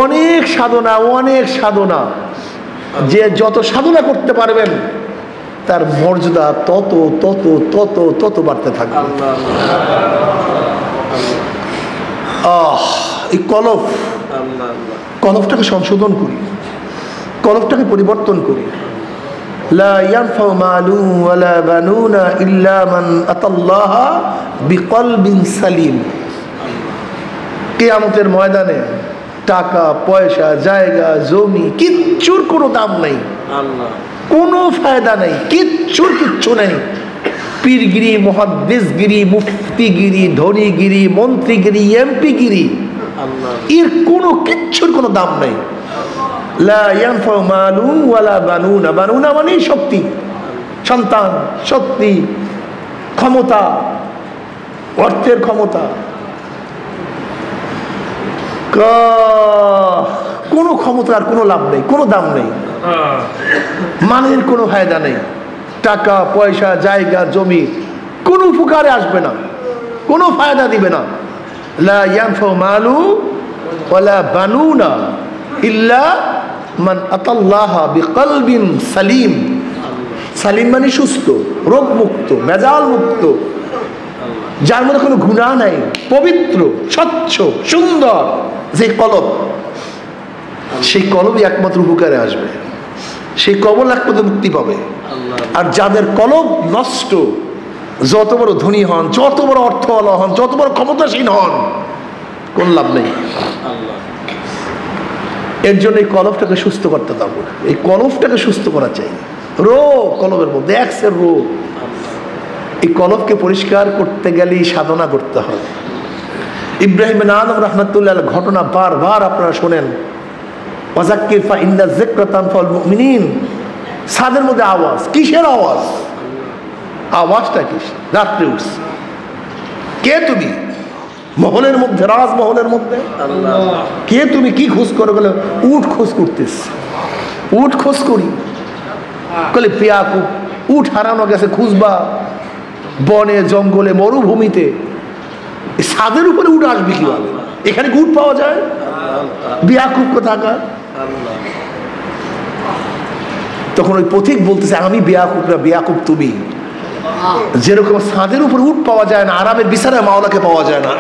অনেক সাধনা, অনেক সাধনা। যে যত সাধনা করতে পারবেন তার মর্যাদা তত তত তত তত বাড়তে থাকবে। এই কলবটাকে সংশোধন করি, কলবটাকে পরিবর্তন করি। লা ইয়ানফাউ মালু ওয়ালা বানুনা ইল্লা মান আতাল্লাহা বিকলবিন সালিম। কিয়ামতের ময়দানে টাকা পয়সা জায়গা জমি কিচ্ছুর কোনো দাম নাই, কোনো ফায়দা নেই, কিচ্ছু নেই। পীরগিরি, মুহাদ্দিসগিরি, মুফতিগিরি, ধনীগিরি, মন্ত্রীগিরি, এমপিগিরি, এর কোনো কিচ্ছুর কোনো দাম নেই। লা ইয়ানফাউ মালু ওয়ালা বানুনা, বানুনা মানে শক্তি, সন্তান, শক্তি, ক্ষমতা, অর্থের ক্ষমতা, কোনো ক্ষমতার কোনো লাভ নেই, কোনো দাম নেই, মানের কোনো ফায়দা নেই। টাকা পয়সা জায়গা জমি কোনো উপকারে আসবে না, কোনো ফায়দা দিবে না। লা ইয়ানফাউ মালু ওয়ালা বানুনা ইল্লা মান আতাল্লাহা বিকলবিন সালিম। সালিম মানে সুস্থ, রোগ মুক্ত, ভেজাল মুক্ত, যার মধ্যে কোনো গুনাহ নাই, পবিত্র, স্বচ্ছ, সুন্দর যে কলব, সেই কলবই একমাত্র উপকারে আসবে, সেই কবল একমাত্র মুক্তি পাবে। আর যাদের কলব নষ্ট, যত বড় ধনী হন, যত বড় অর্থওয়ালা হন, যত বড় ক্ষমতাসীন হন, কোন লাভ নেই। এর জন্য এই কলবটাকে সুস্থ করতে পারবো, এই কলবটাকে সুস্থ করা চাই। রোগ কলবের মধ্যে একসের রোগ, এই কলবকে পরিষ্কার করতে গেলে সাধনা করতে হবে। ইব্রাহিম বিন আদম রাহমাতুল্লাহ ঘটনা বারবার আপনারা শোনেন। ওয়াযাক্কির ফা ইন্না যিকরা তানফাউল মুমিনিন। ছাদের মধ্যে আওয়াজ, কিসের আওয়াজ? আওয়াজটা কিস? রাত্রে উঠছে। কে তুমি? মহলের মধ্যে, রাজমহলের মধ্যে। কে তুমি? কি খোঁজ করে? বলে উট খোঁজ করতেছ। উট খোঁজ করি। বলে ইয়াকুব, উট হারানো গেছে, খুঁজবা বনে জঙ্গলে মরুভূমিতে, ছাদের উপরে উট আসবে কিভাবে? এখানে উট পাওয়া যায়? ইয়াকুব কোথাকার? তখন ওই পথিক বলতেছে, আমি ইয়াকুব না, ইয়াকুব তুমি। যেরকম ছাদের উপরে উট পাওয়া যায় না, আরামের বিছানায় মাওলাকে পাওয়া যায় না।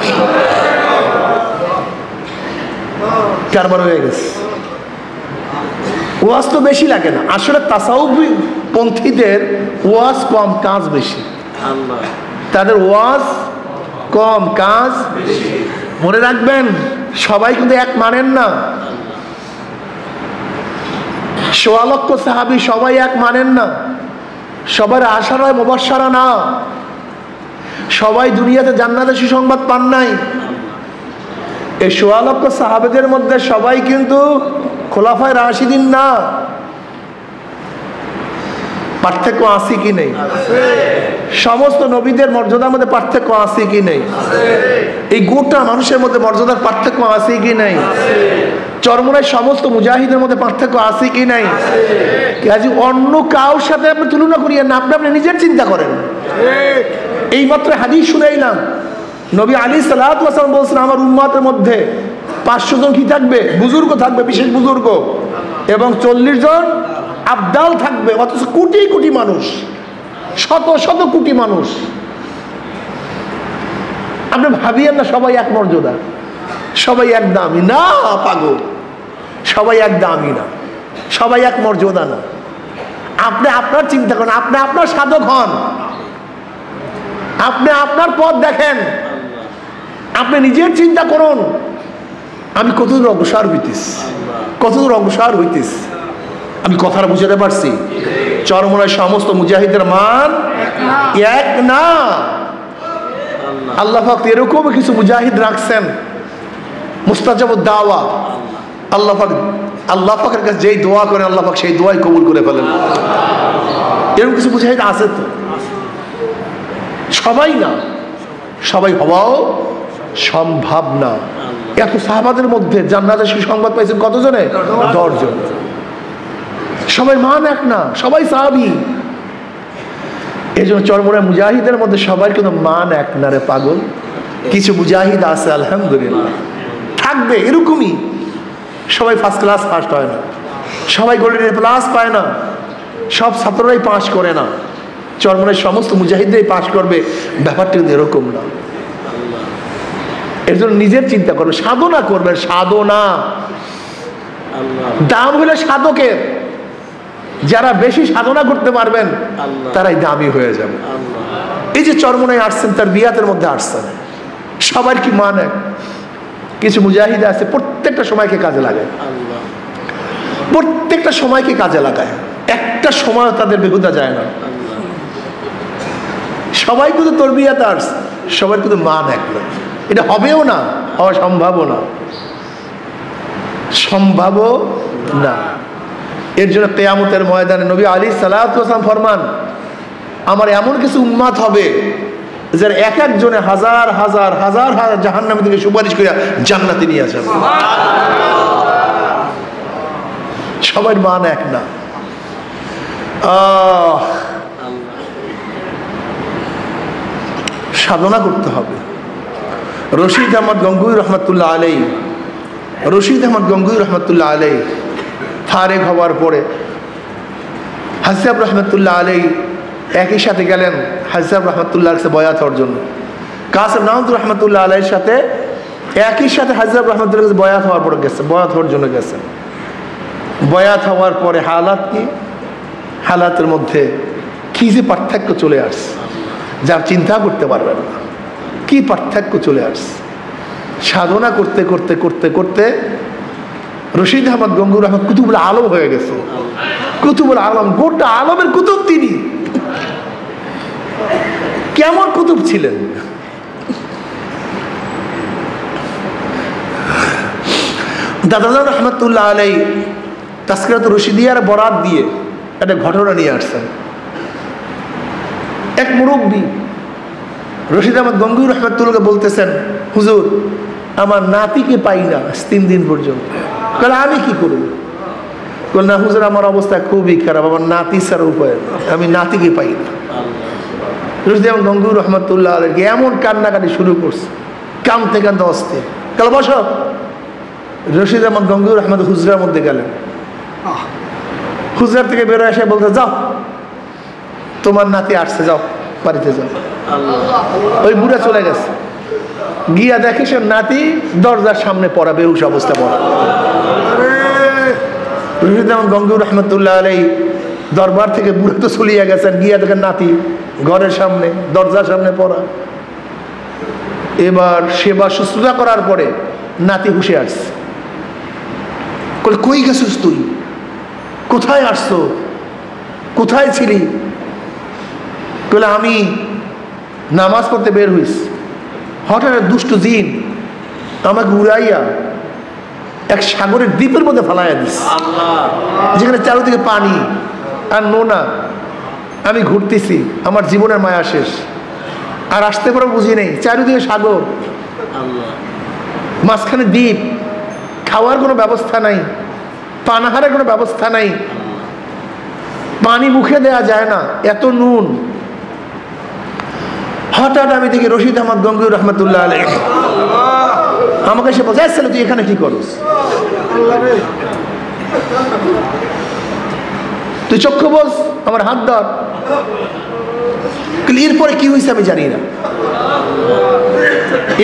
কারবার হয়ে গেছে। ওয়াজ তো বেশি লাগে না, আসলে তাসাউফি পন্থীদের ওয়াজ কম, কাজ বেশি। তাদের ওয়াজ কম, কাজ মনে রাখবেন। সবাই কিন্তু এক মানেন না। ১৬ লক্ষ সাহাবী সবাই এক মানেন না। সবার আশারায় মুবাশশারা না। সবাই দুনিয়াতে জান্নাতের সুসংবাদ পান নাই। এই ১৬ লক্ষ সাহাবীদের মধ্যে সবাই কিন্তু খোলাফায়ে রাশিদিন না। পার্থক্য আছে কি নেই? সমস্ত নবীদের মর্যাদার মধ্যে পার্থক্য আছে কি নেই? এই গোটা মানুষের মধ্যে মর্যাদার পার্থক্য আছে কি নেই? চরমোনায় সমস্ত মুজাহিদের মধ্যে পার্থক্য আছে কি নাই? কাজে অন্য কারোর সাথে আপনি তুলনা করিয়েন না, আপনি নিজের চিন্তা করেন। এই মাত্র হাদিস শুনাইলাম, নবী আলাইহিস সালাতু ওয়াস সালাম বলছেন, আমার উম্মতের মধ্যে ৫০০ জন কি থাকবে? বুজুর্গ থাকবে, বিশেষ বুজুর্গ, এবং ৪০ জন আবদাল থাকবে। অথচ কোটি কোটি মানুষ, শত শত কোটি মানুষ। আপনি ভাবিয়েন না সবাই এক মর্যাদা, সবাই এক দামি না। পাগল, সবাই এক দামি না, সবাই এক মর্যাদা না। আপনি আপনার চিন্তা করেন, আপনি আপনার সাধক হন, আপনি আপনার পথ দেখেন, আপনি নিজের চিন্তা করুন। আমি কতদূর অগ্রসর হইতেছি, কতদূর অগ্রসর হইতেছি। আমি কথাটা বুঝাতে পারছি? চরমোনায় সমস্ত মুজাহিদের মান এক না। আল্লাহ পাক এরকম কিছু মুজাহিদ রাখছেন, মুস্তাজাবুদ দাওয়া। আল্লাহ পাকের কাছে যেই দোয়া করেন, আল্লাহ পাক সেই দোয়াই কবুল করে ফেলেন। এরকম কিছু মুজাহিদ আছে তো, সবাই না, সবাই হওয়াও সম্ভব না। এত সাহাবাদের মধ্যে জান্নাতের সুসংবাদ পাইছেন কতজনে? ১০ জন। সবাই মান এক না, সবাই সাহাবী। এই জন্য চরমোনায় মুজাহিদের মধ্যে সবার কিন্তু মান এক না রে পাগল। কিছু মুজাহিদ আছে আলহামদুলিল্লাহ, থাকবে এরকমই। সবাই ফার্স্ট ক্লাস ফার্স্ট হয় না, সবাই গোল্ডেন প্লাস পায় না, সব ছাত্ররাই পাস করে না। চরমোনায় সমস্ত মুজাহিদরাই পাস করবে, ব্যাপারটা কিন্তু এরকম না। এর জন্য নিজের চিন্তা করবে, সাধনা করবেন। সাধনা দাম হলে সাধকের, যারা বেশি সাধনা করতে পারবেন তারাই দামি হয়ে যাবে। এই যে চরমোনায় আসছেন, তার বিয়াতের মধ্যে আসছেন, সবার কি মান এক? কিছু মুজাহিদ আছে প্রত্যেকটা সময়কে কাজে লাগায়, প্রত্যেকটা সময়কে কাজে লাগায়, একটা সময় তাদের বেহুদা যায় না। সবাই কিন্তু তোর বিয়াতে আসছে, সবার কিন্তু মান এক না। এটা হবেও না, হওয়া সম্ভবও না, সম্ভব না। এর জন্য কিয়ামতের ময়দানে নবী আলাইহিস সালাতু ওয়াস সালাম ফরমান, আমার এমন কিছু উম্মত হবে যারা এক একজনে হাজার হাজার হাজার হাজার জাহান্নাম থেকে সুপারিশ করে জান্নাতে নিয়ে যাবে। সবার মান এক না। সাধনা করতে হবে। রশিদ আহমদ গঙ্গুই রহমতুল্লাহ আলাই, রশিদ আহমদ গঙ্গুই রহমতুল্লাহ আলাই ফারেক হওয়ার পরে হাজী সাহেব রহমতুল্লাহ আলাই একই সাথে গেলেন হাজী সাহেব রহমতুল্লাহর কাছে বয়াত হওয়ার জন্য। কাসেম নামদ রহমতুল্লাহ আলাইয়ের সাথে একই সাথে হাজী সাহেব রহমতুল্লাহ কাছে বয়াত হওয়ার পরে গেছে, বয়াত হওয়ার জন্য গেছেন। বয়াত হওয়ার পরে হালাত কি, হালাতের মধ্যে কি যে পার্থক্য চলে আসছে, যার চিন্তা করতে পারবেন না। কি পার্থক্য চলে আসছে। সাধনা করতে করতে করতে করতে রশিদ আহমদ গঙ্গুর আহমদ কুতুবুল আলম হয়ে গেছে। কুতুবুল আলম, গোটা আলমের কুতুব তিনি। কেমন কুতুব ছিলেন? দাদাজান রহমতুল্লাহ আলাই তাসকিরাতুর রশিদিয়ার বরাত দিয়ে একটা ঘটনা নিয়ে আসছেন। এক মুরব্বী রশিদ আহমদ গঙ্গুর রহমতুল্লাহকে বলতেছেন, হুজুর আমার নাতিকে পাই না 3 দিন পর্যন্ত। বলে আমি কি করব? বল না হুজুর আমার অবস্থা খুবই খারাপ, আমার নাতি ছাড়া উপায়, আমি নাতিকে পাই না। রশিদ আহমদ গঙ্গুর রহমতুল্লাহ আলাইহি এমন কান্নাকাটি শুরু করছে, কাঁদতে কাঁদতে অস্থির। কাল বসো। রশিদ আহমদ গঙ্গুর রহমত হুজরার মধ্যে গেলেন। হুজরার থেকে বেরোয় এসে বলতে, যাও তোমার নাতি আসছে, যাও বাড়িতে যাও। ওই বুড়া চলে গেছে, গিয়া দেখে সে নাতি দরজার সামনে পড়া, বেহুশ অবস্থা পড়া। রশিদ আহমদ গঙ্গুর রহমতুল্লাহ আলাইহি দরবার থেকে বুড়া তো চলিয়া গেছেন, গিয়া দেখেন নাতি ঘরের সামনে দরজার সামনে পড়া। এবার সেবা শুশ্রূষা করার পরে নাতি হুশে আসছে। কই গেছিস তুই? কোথায় আসছো? কোথায় ছিলি? বলে আমি নামাজ পড়তে বের হইস, হঠাৎ দুষ্ট জিন আমাকে উড়াইয়া এক সাগরের দ্বীপের মধ্যে ফালাইয়া দিস, যেখানে চারিদিকে পানি আর নোনা। আমি ঘুরতেছি, আমার জীবনের মায়া শেষ, আর আসতে পারো বুঝি নেই। চারিদিকে সাগর, মাঝখানে দ্বীপ, খাওয়ার কোনো ব্যবস্থা নাই, পানাহারের কোনো ব্যবস্থা নাই, পানি মুখে দেয়া যায় না, এত নুন। হঠাৎ আমি দেখি রশিদ আহমদ গঙ্গুর রহমতুল্লাহ আলাইহি আমাকে এসে বলছে, তুই এখানে কি করস? তুই চক্ষু বস, আমার হাত ধর। এরপরে কি হয়েছে আমি জানি না,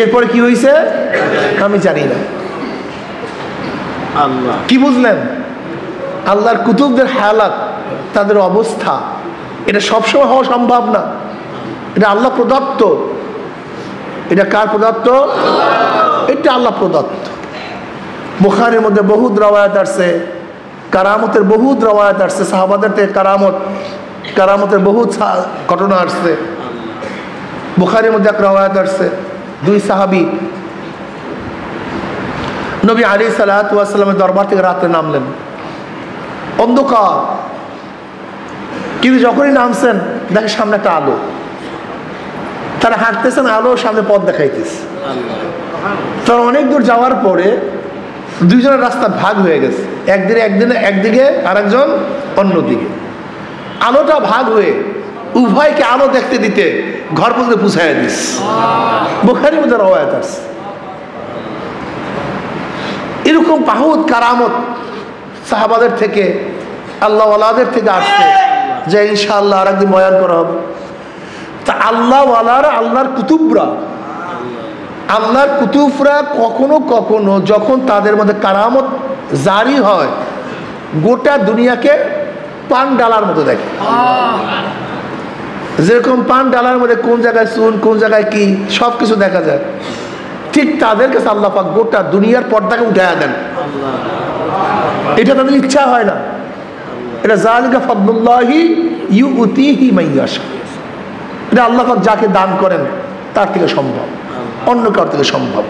এরপরে কি হয়েছে আমি জানি না। কি বুঝলেন? আল্লাহর কুতুবদের হালাত, তাদের অবস্থা, এটা সবসময় হওয়া সম্ভব না। এটা আল্লাহ প্রদত্ত। এটা কার প্রদত্ত? এটা আল্লাহ প্রদত্ত। বুখারীর মধ্যে বহুত রওয়ায়াত আসছে, কারামতের বহুত রওয়ায়াত আসছে, সাহাবাদের থেকে কারামতের বহুত ঘটনা আসছে। বুখারীর মধ্যে এক রওয়ায়াত আসছে, 2 সাহাবী নবী আলাইহিস সালাতু ওয়াস সালামের দরবার থেকে রাতে নামলেন, অন্ধকার, কিন্তু যখনই নামছেন দেখে সামনে একটা আলো। তারা হাঁটতেছেন, আলো সামনে পথ দেখাইতেছে। তারা অনেক দূর যাওয়ার পরে 2 জনের রাস্তা ভাগ হয়ে গেছে, একদিকে আরেকজন অন্যদিকে। আলোটা ভাগ হয়ে উভয়কে আলো দেখতে দিতে ঘর পর্যন্ত পুছাইয়া দিস। বুখারীর মধ্যে রওয়ায়াত আছে। এরকম বহুত কারামত সাহাবাদের থেকে, আল্লাহ ওয়ালাদের থেকে আসছে, যে ইনশাআল্লাহ আর একদিন বয়ান করা হবে। তা আল্লাহ ওয়ালারা, আল্লাহর কুতুবরা কখনো কখনো যখন তাদের মধ্যে কারামত জারি হয়, গোটা দুনিয়াকে পান ডালার মতো দেখে। যেরকম পান ডালার মধ্যে কোন জায়গায় চুন, কোন জায়গায় কি সব কিছু দেখা যায়, ঠিক তাদের কাছে আল্লাহ পাক গোটা দুনিয়ার পর্দাকে উঠাইয়া দেন। এটা তাদের ইচ্ছা হয় না, এটা যালিকা ফাদলুল্লাহি ইউতিহি মাইয়াশা, এটা আল্লাহ পাক যাকে দান করেন তার থেকে সম্ভব, অন্য কার থেকে সম্ভব।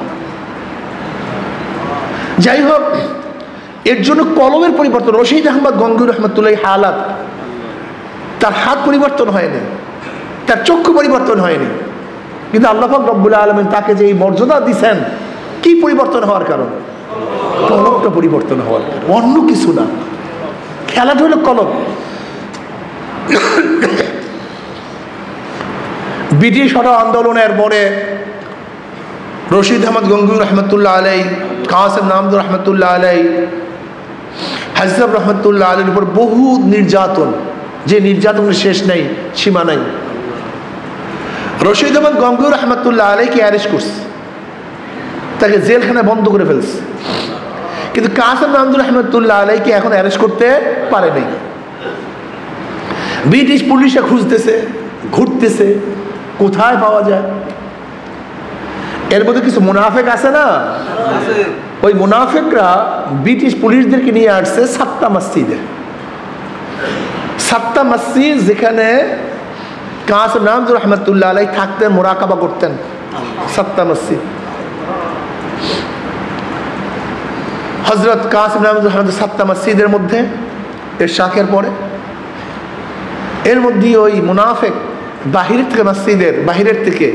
যাই হোক, এর জন্য কলমের পরিবর্তন। রশিদ আহমদ গঙ্গুর রহমতুল্লাহ হালাত, তার হাত পরিবর্তন হয়নি, তার চক্ষু পরিবর্তন হয়নি, কিন্তু আল্লাহ পাক রব্বুল আলামিন তাকে যে এই মর্যাদা দিচ্ছেন, কি পরিবর্তন হওয়ার কারণ? কলমটা পরিবর্তন হওয়ার কারণ, অন্য কিছু না। খেলাটা হলো কলম। ব্রিটিশ হঠাৎ আন্দোলনের পরে রশিদ আহমদ গঙ্গুর রহমতুল্লাহ আলাই, কাসেম নামদুর রহমতুল্লাহ আলাই, হাজরত রহমতুল্লাহ আলাইর উপর বহু নির্যাতন, যে নির্যাতনের শেষ নেই, সীমা নাই। রশিদ আহমদ গঙ্গুর রহমতুল্লাহ আলাইকে অ্যারেস্ট করছে, তাকে জেলখানায় বন্ধ করে ফেলছে, কিন্তু কাসেম নামদুর রহমতুল্লাহ আলাইকে এখন অ্যারেস্ট করতে পারেনি। ব্রিটিশ পুলিশে খুঁজতেছে, ঘুরতেছে, কোথায় পাওয়া যায়। এর মধ্যে কিছু মুনাফেক আছে না, ওই মুনাফেকরা ব্রিটিশ পুলিশদেরকে নিয়ে আসছে সাত্তা মসজিদে। সাত্তা মসজিদ যেখানে কাসেম নামদুর রহমতুল্লাহ আলাই থাকতেন, মোরাকাবা করতেন, সাত্তা মসজিদ। হজরত কাসেম নামদুর রহমতুল্লাহ সাত্তা মসজিদের মধ্যে এর শাখের পরে, এর মধ্যে ওই মুনাফেক বাহিরের থেকে, মসজিদের বাহিরের থেকে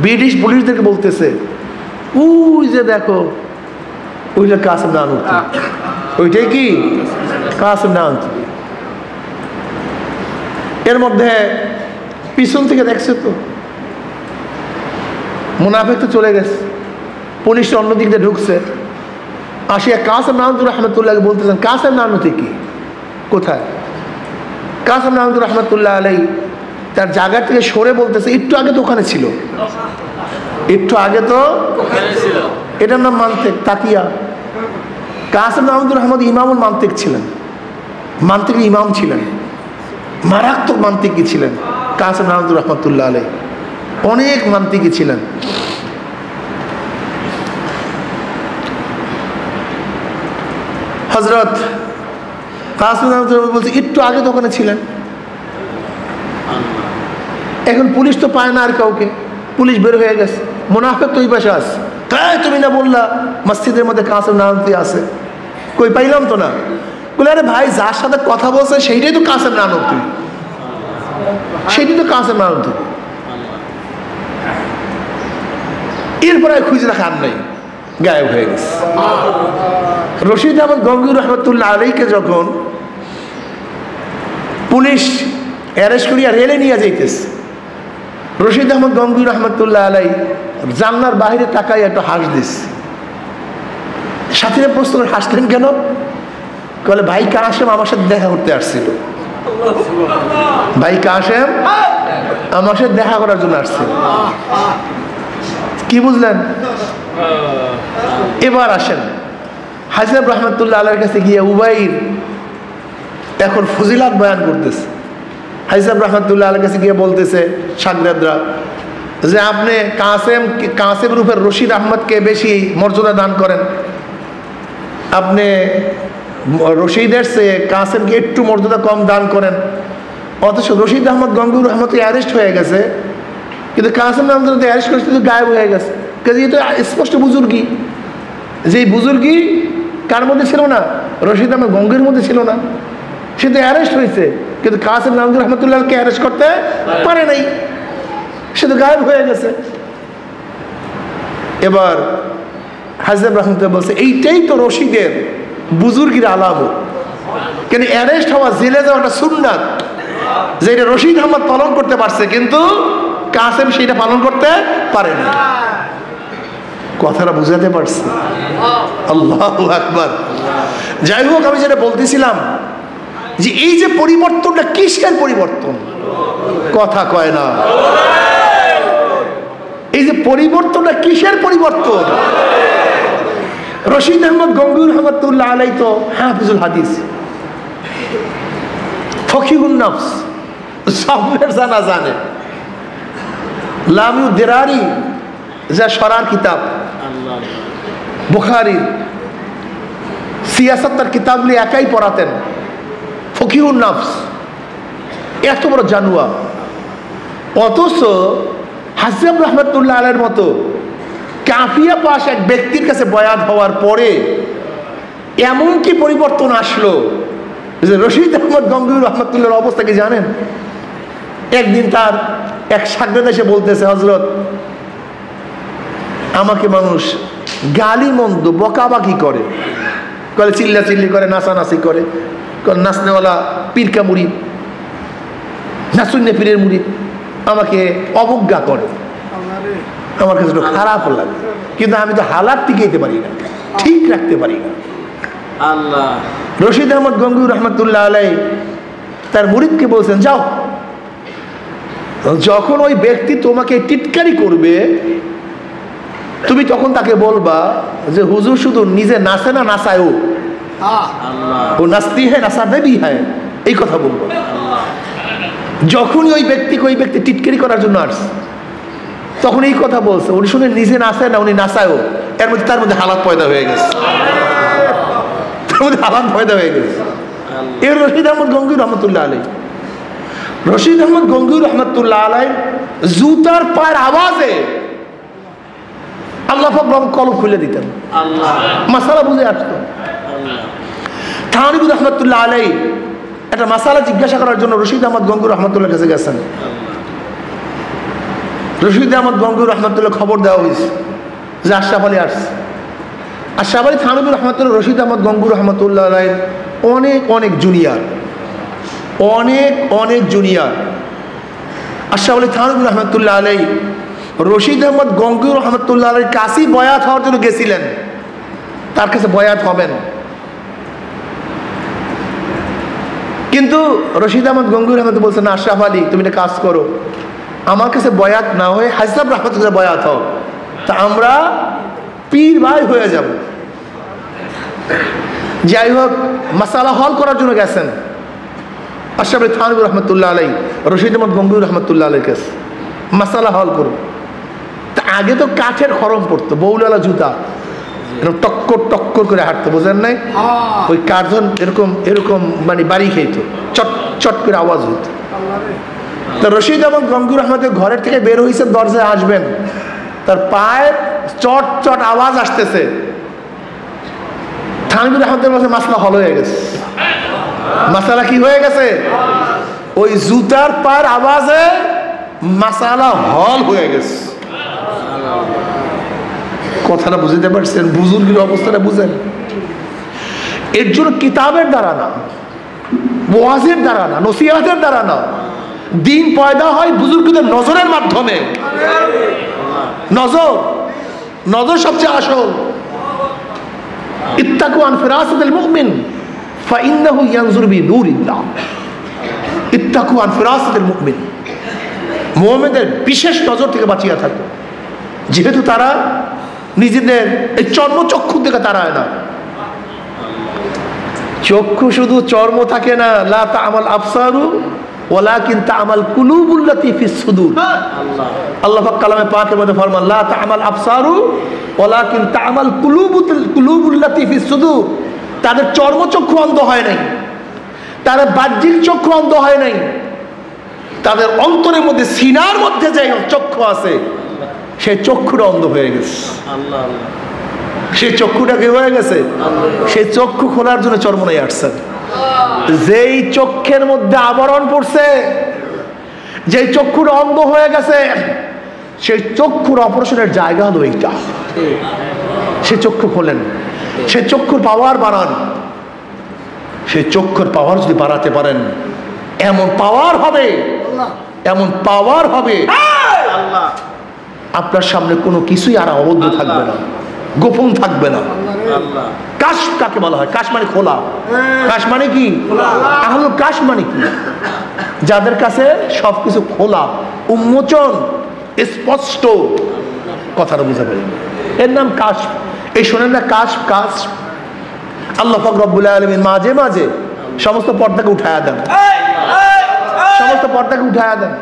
ব্রিটিশ পুলিশদেরকে বলতেছে, ওই যে দেখো, ওইটা কাসেম নানুতি, ওইটাই কি কাসেম নানুতি। এর মধ্যে পিছন থেকে দেখছে তো মুনাফেক তো চলে গেছে, পুলিশ অন্যদিক দিয়ে ঢুকছে, আসিয়া কাসেম নানুতুর রহমতুল্লাহকে বলতেছেন, কাসেম নানুতি কি, কোথায়? কাসেম নানুতুর রহমতুল্লাহ আলাই তার জায়গা থেকে সরে বলতেছে, একটু আগে তো ওখানে ছিল, একটু আগে তো, এটার নাম মান্তিক, তাকিয়া। কাসেম নানুতুর রহমত ইমামুল মান্তিক ছিলেন, মান্তিক ইমাম ছিলেন, মারাত্মক মান্তিকি ছিলেন কাসেম নানুতুর রহমতুল্লাহ আলাই, অনেক মান্তিকি ছিলেন। হজরত কাসেম নানুতুর রহমত বলছে, একটু আগে তো ওখানে ছিলেন। এখন পুলিশ তো পায় না আর কাউকে, পুলিশ বের হয়ে গেছে, মুনাফেক তো ওই পাশে আছে, তাই তুমি না বললা মসজিদের মধ্যে কাসেম নানুতি আছে, কই পাইলাম তো না। বলে, আরে ভাই, যার সাথে কথা বলছে সেইটাই তো কাসেম নানুতি, সেইটাই তো কাসেম নানুতি। এরপরে খুঁজে দেখা আর নাই, গায়েব হয়ে গেছে। রশিদ আহমদ গঙ্গুর রহমতুল্লাহ আলাইকে যখন পুলিশ অ্যারেস্ট করিয়া রেলে নিয়ে যাইতেছে, রশিদ আহমদ গঙ্গুর রহমতুল্লাহ আলাই জানলার বাহিরে তাকাই একটা হাস দিস। সাথীরা প্রশ্ন করে, হাসলেন কেন? বলে, ভাই কাসেম আমার সাথে দেখা করতে আসছিল, ভাই কাসেম আমার সাথে দেখা করার জন্য আসছিল। কি বুঝলেন? এবার আসেন হাজরত রহমতুল্লাহ আলাইয়ের কাছে গিয়ে উবাইর এখন ফজিলাত বয়ান করতেছে। হাজরত রহমতুল্লাহ আলাইয়ের কাছে গিয়ে বলতেছে সাগরেদরা যে, আপনি কাসেম রূপের রশিদ আহমদকে বেশি মর্যাদা দান করেন, আপনি রশিদের চেয়ে কাসেমকে একটু মর্যাদা কম দান করেন, অথচ রশিদ আহমদ গঙ্গুর রহমত অ্যারেস্ট হয়ে গেছে, কিন্তু কাসেম আহমদ অ্যারেস্ট করেছে, কিন্তু গায়েব হয়ে গেছে। কাজে এটা স্পষ্ট বুজুর্গি, যেই বুজুর্গি কার মধ্যে ছিল না? রশিদ আহমদ গঙ্গুর মধ্যে ছিল না। সে তো অ্যারেস্ট হয়েছে, কিন্তু কাসেম নামদুর রহমতুল্লাহকে অ্যারেস্ট করতে পারে নাই, সে তো গায়েব হয়ে গেছে। এবার হাজরত রহমতুল্লাহ বলছে, এইটাই তো রশিদের বুজুর্গির আলামত। কেন অ্যারেস্ট হওয়া, জেলে যাওয়াটা সুন্নাত, যে এটা রশিদ আহমদ পালন করতে পারছে, কিন্তু কাসেম সেটা পালন করতে পারেনি। কথাটা বুঝাতে পারছে? আল্লাহু আকবার। যাই হোক, আমি যেটা বলতেছিলাম যে এই যে পরিবর্তনটা কিসের পরিবর্তন, কথা কয় না। এই যে পরিবর্তনটা কিসের পরিবর্তন? রশিদ আহমদ গঙ্গুর রহমতুল্লাহ আলাই তো হাফিজুল হাদিস, ফকিহুন নফস, সবের জানা জানে। লামিউ দেরারি যা শরার কিতাব, বুখারীর সিয়াসত তার কিতাবগুলি একাই পড়াতেন। ফকিহুন নফস, এত বড় জানুয়া। অথচ হাসিব রহমতুল্লাহ আলাইহির মতো কাফিয়া পাশ এক ব্যক্তির কাছে বয়াত হওয়ার পরে এমন কি পরিবর্তন আসলো যে রশিদ আহমদ গঙ্গুর রহমতুল্লাহর অবস্থা কি জানেন? একদিন তার এক সাগরেদ এসে বলতেছে, হযরত আমাকে মানুষ গালি মন্দ বকাবাকি করে, চিল্লা চিল্লি করে, নাচানাচি করে, নাচনেওয়ালা পীরকা মুরিদ, নাচুন্নে পীরের মুরিদ, আমাকে অবজ্ঞা করে। আমার কাছে একটু খারাপ লাগে, কিন্তু আমি তো হালাত টিকাইতে পারি না, ঠিক রাখতে পারি না। রশিদ আহমদ গঙ্গুর রহমতুল্লাহ আলাইহি তার মুরিদকে বলছেন, যাও, যখন ওই ব্যক্তি তোমাকে টিটকারি করবে তুমি তখন তাকে বলবা যে হুজুর শুধু নিজে নাচে না, নাচায় ও নাচতি হ্যাঁ নাচাতে ভি হ্যাঁ, এই কথা বলবো। যখনই ওই ব্যক্তি টিটকারি করার জন্য আসছে তখন এই কথা বলছে, উনি শুনে নিজে নাচে না, উনি নাচায়ও। তার মধ্যে হালাত পয়দা হয়ে গেছে, এর রশিদ আহমদ গঙ্গুর রহমতুল্লাহ আলাইহি। রশিদ আহমদ গঙ্গুর রহমতুল্লাহ আলাইহি জুতার পায়ের আওয়াজে আল্লাহ পাক কলব খুলে দিতেন, মাসালা বুঝে আসতো। থানবী রহমতুল্লাহ আলাইহি একটা মাসালা জিজ্ঞাসা করার জন্য রশিদ আহমদ গঙ্গুর রহমতুল্লাহ কাছে গেছেন। রশিদ আহমদ গঙ্গুর রহমতুল্লাহ খবর দেওয়া হয়েছে যে আশরাফ আলী আসছে। আশরাফ আলী থানবী রহমতুল্লাহ রশিদ আহমদ গঙ্গুর রহমতুল্লাহ আলাইহি অনেক জুনিয়র, অনেক জুনিয়র। আশরাফ আলী থানবী রহমতুল্লাহ আলাইহি রশিদ আহমদ গঙ্গুর রহমতুল্লাহ আলাইহির কাছেই বয়াত হওয়ার জন্য গেছিলেন, তার কাছে বয়াত হবেন। কিন্তু রশিদ আহমদ গঙ্গুর রহমতুল্লাহ বলছেন, না আশরাফ আলী তুমি একটা কাজ করো, আমার কাছে বয়াত না হয়ে হাসিব রহমতুল্লাহ বয়াত হও, তা আমরা পীর ভাই হয়ে যাব। যাই হোক, মাসালা হল করার জন্য গেছেন আশরাফ আলী থানবী রহমতুল্লাহ আলাইহি রশিদ আহমদ গঙ্গুর রহমতুল্লাহ আলাইহির কাছে, মাসালা হল করো। তা আগে তো কাঠের খরম পড়তো, বউলালা জুতা, টক্কর করে হাঁটতো, বোঝেন নাই? ওই কার্জন এরকম মানে বাড়ি খেত, চট করে আওয়াজ হইত। তো রশিদ আহমদ গঙ্গুর রহমতের ঘরের থেকে বের হয়েছে, দরজায় আসবেন, তার পায়ের চট আওয়াজ আসতেছে। থানবী রহমতের মাঝে মাসলা হল হয়ে গেছে। মাসালা কি হয়ে গেছে? ওই জুতার পায়ের আওয়াজে মাসালা হল হয়ে গেছে। কথাটা বুঝতে পারছেন? বুজুর্গের অবস্থাটা বুঝেন? এর জন্য কিতাবের দ্বারা না, ওয়াজের দ্বারা না, নসিহতের দ্বারা না, দিন পয়দা হয় বুজুর্গদের নজরের মাধ্যমে। নজর সবচেয়ে আসল। ইত্তাকু আন ফিরাসাতিল মুমিন ফাইন্নাহু ইয়ানজুরু বিনূরিল্লাহ। ইত্তাকু আন ফিরাসাতিল মুমিন, মুমিনদের বিশেষ নজর থেকে বাঁচিয়ে থাকো, যেহেতু তারা নিজেদের এই চর্মচক্ষু থেকে তাড়ায় না। চক্ষু শুধু চর্ম থাকে না, লা তা'মাল আবসারু ওয়ালাকিন তা'মাল কুলুবুল্লাতী ফিস সুদূর। আল্লাহ পাক কালামে পাকের মধ্যে ফরমান, লা তা'মাল আবসারু ওয়ালাকিন তা'মাল কুলুবুল্লাতী ফিস সুদূর। তাদের চর্মচক্ষু অন্ধ হয় নাই, তাদের বাহ্যিক চক্ষু অন্ধ হয় নাই, তাদের অন্তরের মধ্যে সিনার মধ্যে যে চক্ষু আছে সেই চক্ষুটা অন্ধ হয়ে গেছে। সেই চক্ষুটা কি হয়ে গেছে? সেই চক্ষু খোলার জন্য চরমনাই আসছেন। যেই চক্ষের মধ্যে আবরণ পড়ছে, যেই চক্ষুটা অন্ধ হয়ে গেছে, সেই চক্ষুর অপারেশনের জায়গা হলো এইটা। সে চক্ষু খোলেন, সে চক্ষুর পাওয়ার বাড়ান। সেই চক্ষুর পাওয়ার যদি বাড়াতে পারেন এমন পাওয়ার হবে, এমন পাওয়ার হবে, আপনার সামনে কোনো কিছুই আর আবদ্ধ থাকবে না, গোপন থাকবে না। কাশ কাকে বলা হয়? কাশ মানে খোলা। কাশ মানে কি? আহল কাশ মানে কি? যাদের কাছে সবকিছু খোলা, উন্মোচন, স্পষ্ট, কথাটা বুঝা পেলেন? এর নাম কাশ। এই শোনেন না, কাশ কাশ। আল্লাহ পাক রব্বুল আলামিন মাঝে মাঝে সমস্ত পর্দাকে উঠায়া দেন, সমস্ত পর্দাকে উঠায়া দেন,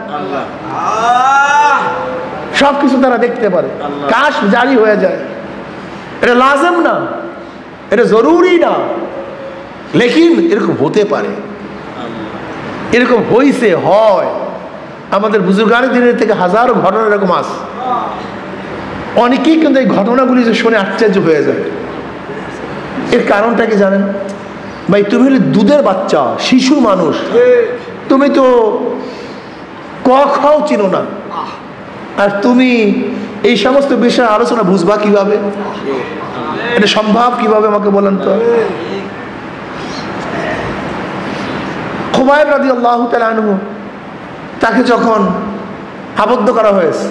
সবকিছু তারা দেখতে পারে, কাশ জারি হয়ে যায়। এটা লাজম না, এটা জরুরি না, লেকিন এরকম হতে পারে, এরকম হইছে, হয়। আমাদের বুজুর্গানের দিনের থেকে হাজারো ঘটনা এরকম আছে। অনেকেই কিন্তু এই ঘটনাগুলি যে শুনে আশ্চর্য হয়ে যায়। এর কারণটা কি জানেন ভাই? তুমি হলে দুধের বাচ্চা, শিশু মানুষ, তুমি তো ক খাও চিনো না, আর তুমি এই সমস্ত বিষয়ে আলোচনা বুঝবা কিভাবে? এটা সম্ভব কিভাবে আমাকে বলেন তো? খুবাইব রাদিয়াল্লাহু তাআলা আনহু, তাকে যখন আবদ্ধ করা হয়েছে,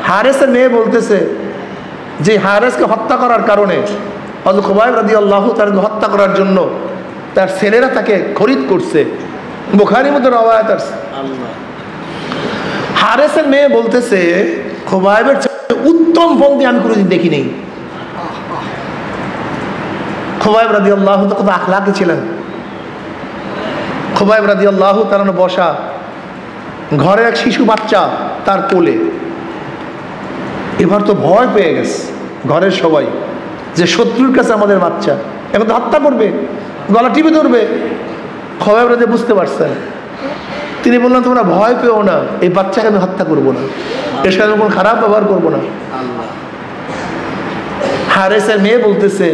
হারেসের মেয়ে বলতেছে যে হারেসকে হত্যা করার কারণে, হযরত খুবাইব রাদিয়াল্লাহু তাআলাকে হত্যা করার জন্য তার ছেলেরা তাকে খরিদ করছে। বুখারীর মধ্যে রওয়ায়াত আছে। হারেসের মেয়ে বলতেছে খুবাইবের চেয়ে উত্তম বন্দী আমি কোনোদিন দেখি নেই। খুবাইব রাদিয়াল্লাহু তাআলা কত আখলাকি ছিলেন। খুবাইব রাদিয়াল্লাহু তাআলা বসা, ঘরে এক শিশু বাচ্চা তার কোলে। এবার তো ভয় পেয়ে গেছে ঘরের সবাই যে শত্রুর কাছে আমাদের বাচ্চা, এখন তো হত্যা করবে, গলা টিপে ধরবে। খুবাইব রাদিয়াল্লাহু বুঝতে পারছেন। তিনি বললেন তোমরা ভয় পেও না, এই বাচ্চাকে আমি হত্যা করবো না, এর সাথে কোনো খারাপ ব্যবহার করবো না। হারেসের মেয়ে বলতেছে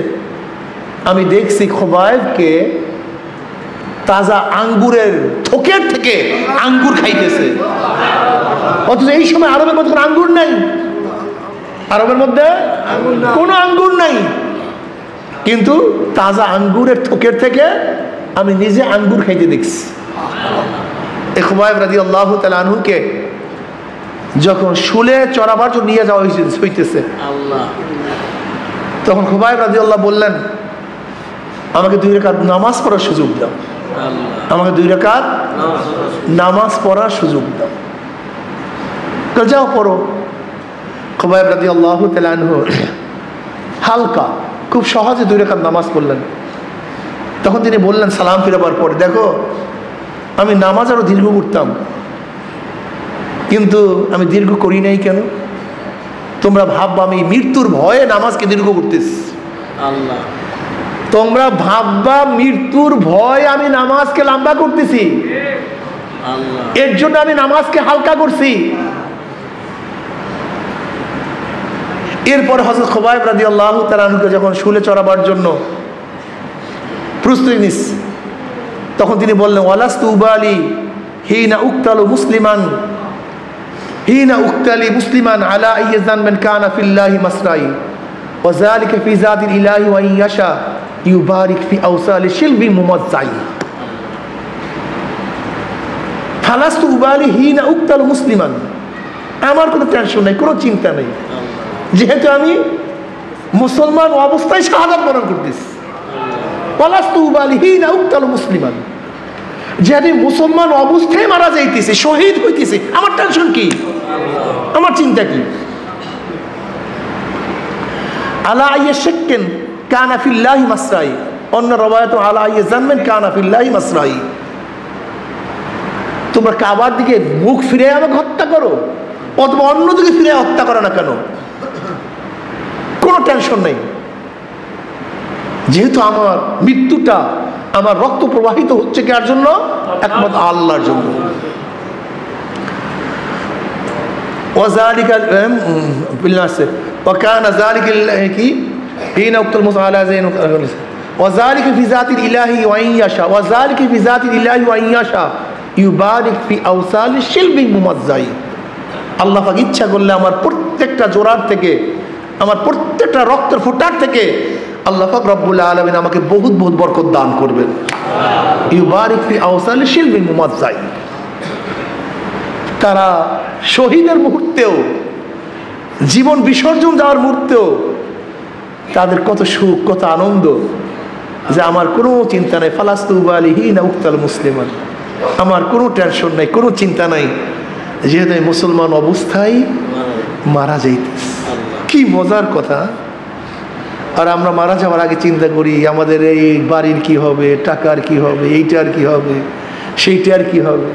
আমি দেখছি খুবাইবকে তাজা আঙ্গুরের থোকের থেকে আঙ্গুর খাইতেছে, অথচ এই সময় আরবের মধ্যে কোনো আঙ্গুর নাই, আরবের মধ্যে কোনো আঙ্গুর নাই, কিন্তু তাজা আঙ্গুরের থোকের থেকে আমি নিজে আঙ্গুর খাইতে দেখছি। খুবাইব রাদিয়াল্লাহু তাআলা আনহুকে যখন শুলে চড়াবার জন্য নিয়ে যাওয়া হইতেছে, তখন খুবাইব রাদিয়াল্লাহু বললেন আমাকে 2 রাকাত নামাজ পড়ার সুযোগ দাও, আমাকে 2 রাকাত নামাজ পড়ার সুযোগ দাও। কাল যাও পড়ো। খুবাইব রাদিয়াল্লাহু তাআলা আনহু হালকা, খুব সহজে 2 রাকাত নামাজ পড়লেন। তখন তিনি বললেন সালাম ফিরাবার পরে, দেখো আমি নামাজ আরো দীর্ঘ করতাম, কিন্তু আমি দীর্ঘ করি নাই কেন? তোমরা ভাববা আমি মৃত্যুর ভয়ে নামাজকে দীর্ঘ করতেছি। তোমরা ভাববা মৃত্যুর ভয় আমি নামাজকে লম্বা করতেছি, এর জন্য আমি নামাজকে হালকা করছি। এরপর হযরত খুবাইব রাদিয়াল্লাহু তাআলা আনহুকে যখন শুলে চড়াবার জন্য প্রস্তুতি নিস, তখন তিনি বললেন ওয়ালাস্তু উবালি হিনা উক্তালু মুসলিমান, হিনা উক্তালি মুসলিমান আলা আইয়াজান মান কানা ফিল্লাহি মাসরাই ওয়া যালিকা ফি যাতিল ইলাহি ওয়া ইয়াশা ইউবারিক ফি আওসালি শিলবি মুমাজ্জাই। ফালাস্তু উবালি হিনা উক্তালু মুসলিমান, আমার কোনো টেনশন নাই, কোনো চিন্তা নেই, যেহেতু আমি মুসলমান অবস্থায় শাহাদাত বরণ করতেছি। ওয়ালাস্তু উবালি হিনা উক্তালু মুসলিমান, যেহেতু মুসলমান অবস্থায় মারা যাইতেছে, শহীদ হইতেছে, আমার টেনশন কি, আমার চিন্তা কি? আলা আইয়া শাক্কিন কানা ফিল্লাহি মাসরাই, অন্য রওয়ায়াতে আলা আইয়া জানমান কানা ফিল্লাহি মাসরাই। তোমরা কাবার দিকে মুখ ফিরে আমাকে হত্যা করো অথবা অন্যদিকে ফিরে হত্যা করো না কেন, কোনো টেনশন নেই, যেহেতু আমার মৃত্যুটা, আমার রক্ত প্রবাহিত হচ্ছে কার জন্য? একমাত্র আল্লাহর জন্য। ওয়াযালিকা বিল্লাহি ওয়া কানা যালিকা কি হিনা উক্তাল মুসাআলা যাইন ওয়াযালিকা ফি যাতিল ইলাহি ওয়া ইয়াশা ওয়াযালিকা ফি যাতিল ইলাহি ওয়া ইয়াশা ইউবারিক ফি আওসালি শিলবি মুমাজ্জাই। আল্লাহ পাক ইচ্ছা করলে আমার প্রত্যেকটা জোড়ার থেকে, আমার প্রত্যেকটা রক্তের ফোঁটার থেকে আল্লাহ পাক রব্বুল আলামিন আমাকে বহুত বহুত বরকত দান করবেন। ইউবারিক ফি আওসালি শিলবিন মুমাজ্জাই। তারা শহীদের মুহূর্তেও, জীবন বিসর্জন দেওয়ার মুহূর্তেও তাদের কত সুখ, কত আনন্দ যে আমার কোনো চিন্তা নাই। ফালাস্তু উবালিহিনা উক্তাল মুসলিমান, আমার কোনো টেনশন নাই, কোনো চিন্তা নাই, যেহেতু আমি মুসলমান অবস্থায় মারা যাইতেছে। কি মজার কথা। আর আমরা মারা যাওয়ার আগে চিন্তা করি আমাদের এই বাড়ির কি হবে, টাকার কি হবে, এইটার কি হবে, সেইটার কি হবে।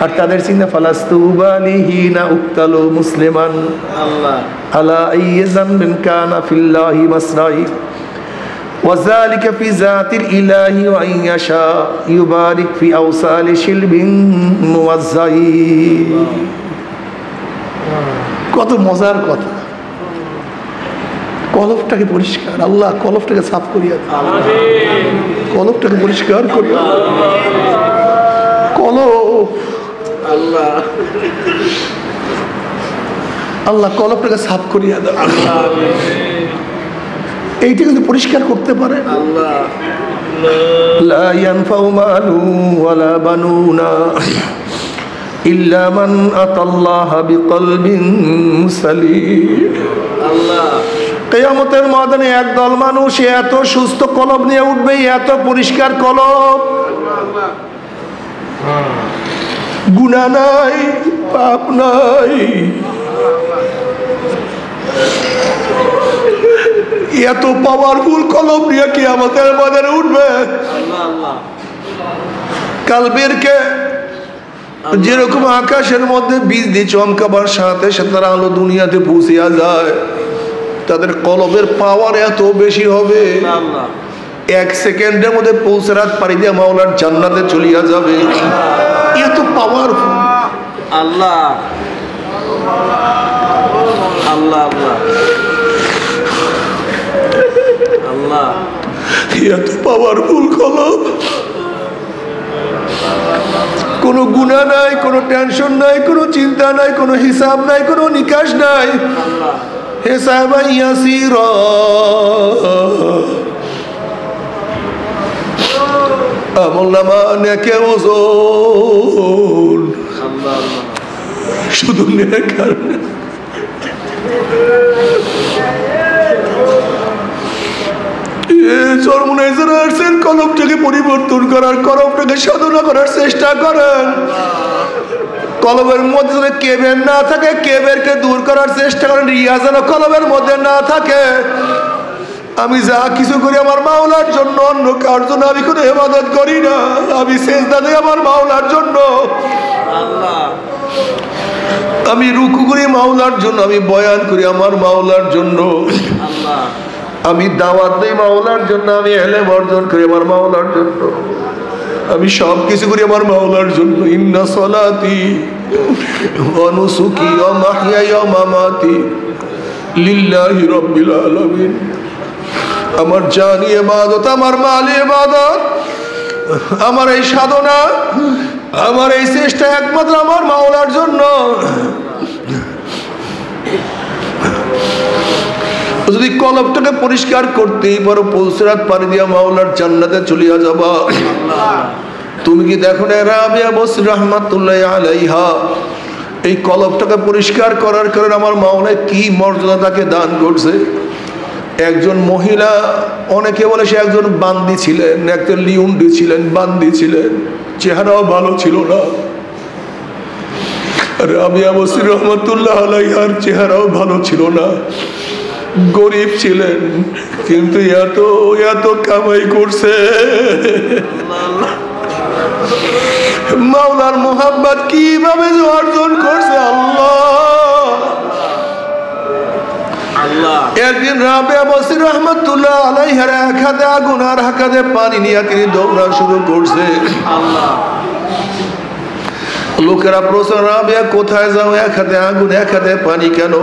আর তাদের চিন্তা ফালাস্তু উবালিহিনা উক্তালু মুসলিমান আলা আইয়ি যামবিন কানা ফিল্লাহি মাসরাই ওয়াযালিকা ফি যাতিল ইলাহি ওয়া ইন ইয়াশা ইউবারিক ফি আওসালি শিলবিন মুওয়াজ্জাই। কত মজার কথা। কলবটাকে পরিষ্কার, আল্লাহ কলবটাকে সাফ করিয়া দাও, কলবটাকে পরিষ্কার করিয়া দাও। কলব আল্লাহ কলবটাকে সাফ করিয়া দাও। এইটা কিন্তু পরিষ্কার করতে পারে। লা ইয়ানফাউ মালু ওয়ালা বানুনা ইল্লা মান আতাল্লাহা বিকলবিন সালিম। কিয়ামতের ময়দানে একদল মানুষ এত সুস্থ কলব নিয়ে উঠবে, এত পরিষ্কার কলব, গুনাহ নাই, পাপ নাই, এত পাওয়ারফুল কলব নিয়ে কিয়ামতের ময়দানে উঠবে। কালবেরকে যেরকম আকাশের মধ্যে বিজলি চমকাবার সাথে সাথে তারা আলো দুনিয়াতে পৌঁছিয়া যায়, তাদের কলবের পাওয়ার এত বেশি হবে, 1 সেকেন্ডের মধ্যে পৌঁছে রাত পাড়ি দিয়ে মাওলার জান্নাতে চলিয়া যাবে। এত পাওয়ারফুল। আল্লাহ আল্লাহ আল্লাহ, এত পাওয়ারফুল কলব। কোনো গুনাহ নাই, কোনো টেনশন নাই, কোনো চিন্তা নাই, কোনো হিসাব নাই, কোনো নিকাশ নাই। হিসাব ইয়াসিরা, আমলনামা নেকে ওজন, শুধু নেকার। কলবটাকে পরিবর্তন করার, কলবটাকে সাধনা করার চেষ্টা করেন। কলবের মধ্যে যদি কেবের না থাকে, কেবেরকে দূর করার চেষ্টা করেন। রিয়া যেন কলবের মধ্যে না থাকে। আমি যা কিছু করি আমার মাওলার জন্য, অন্য কার জন্য আমি কোনো ইবাদত করি না। আমি সেজদা দেই আমার মাওলার জন্য, আমি রুকু করি মাওলার জন্য, আমি বয়ান করি আমার মাওলার জন্য, আমি দাওয়াত দেই মাওলার জন্য, আমি ইলম অর্জন করি আমার মাওলার জন্য, আমি সব কিছু করি আমার মাওলার জন্য। ইন্না সলাতি ওয়া নুসুকি ওয়া মাহইয়ায়া ওয়া মামাতি লিল্লাহি রাব্বিল আলামিন। আমার জানি ইবাদত, আমার মালি ইবাদত, আমার এই সাধনা, আমার এই চেষ্টা একমাত্র আমার মাওলার জন্য। যদি কলবটাকে পরিষ্কার করতেই পারো, পৌঁছরাত পানি দিয়া মাওলার জান্নাতে চলিয়া যাবা। তুমি কি দেখো না রাবিয়া বসরি রাহমাতুল্লাহ আলাইহা এই কলবটাকে পরিষ্কার করার কারণে আমার মাওলা কি মর্যাদা তাকে দান করছে। একজন মহিলা, অনেকে বলে সে একজন বান্দি ছিলেন, একজন লিউন্ডি ছিলেন, বান্দি ছিলেন, চেহারাও ভালো ছিল না। রাবিয়া বসরি রাহমাতুল্লাহ আলাইহার চেহারাও ভালো ছিল না, গরিব ছিলেন, কিন্তু এত এত কামাই করছে। মাওলার মোহাব্বত কিভাবে অর্জন করছে আল্লাহ। একদিন রাবিয়া বসরি রাহমাতুল্লাহ আলাইহার এক হাতে আগুন আর এক হাতে পানি নিয়ে তিনি দৌড়া শুরু করছে। লোকেরা প্রশ্ন, রাবিয়া কোথায় যাও, এক হাতে আগুন এক হাতে পানি কেন?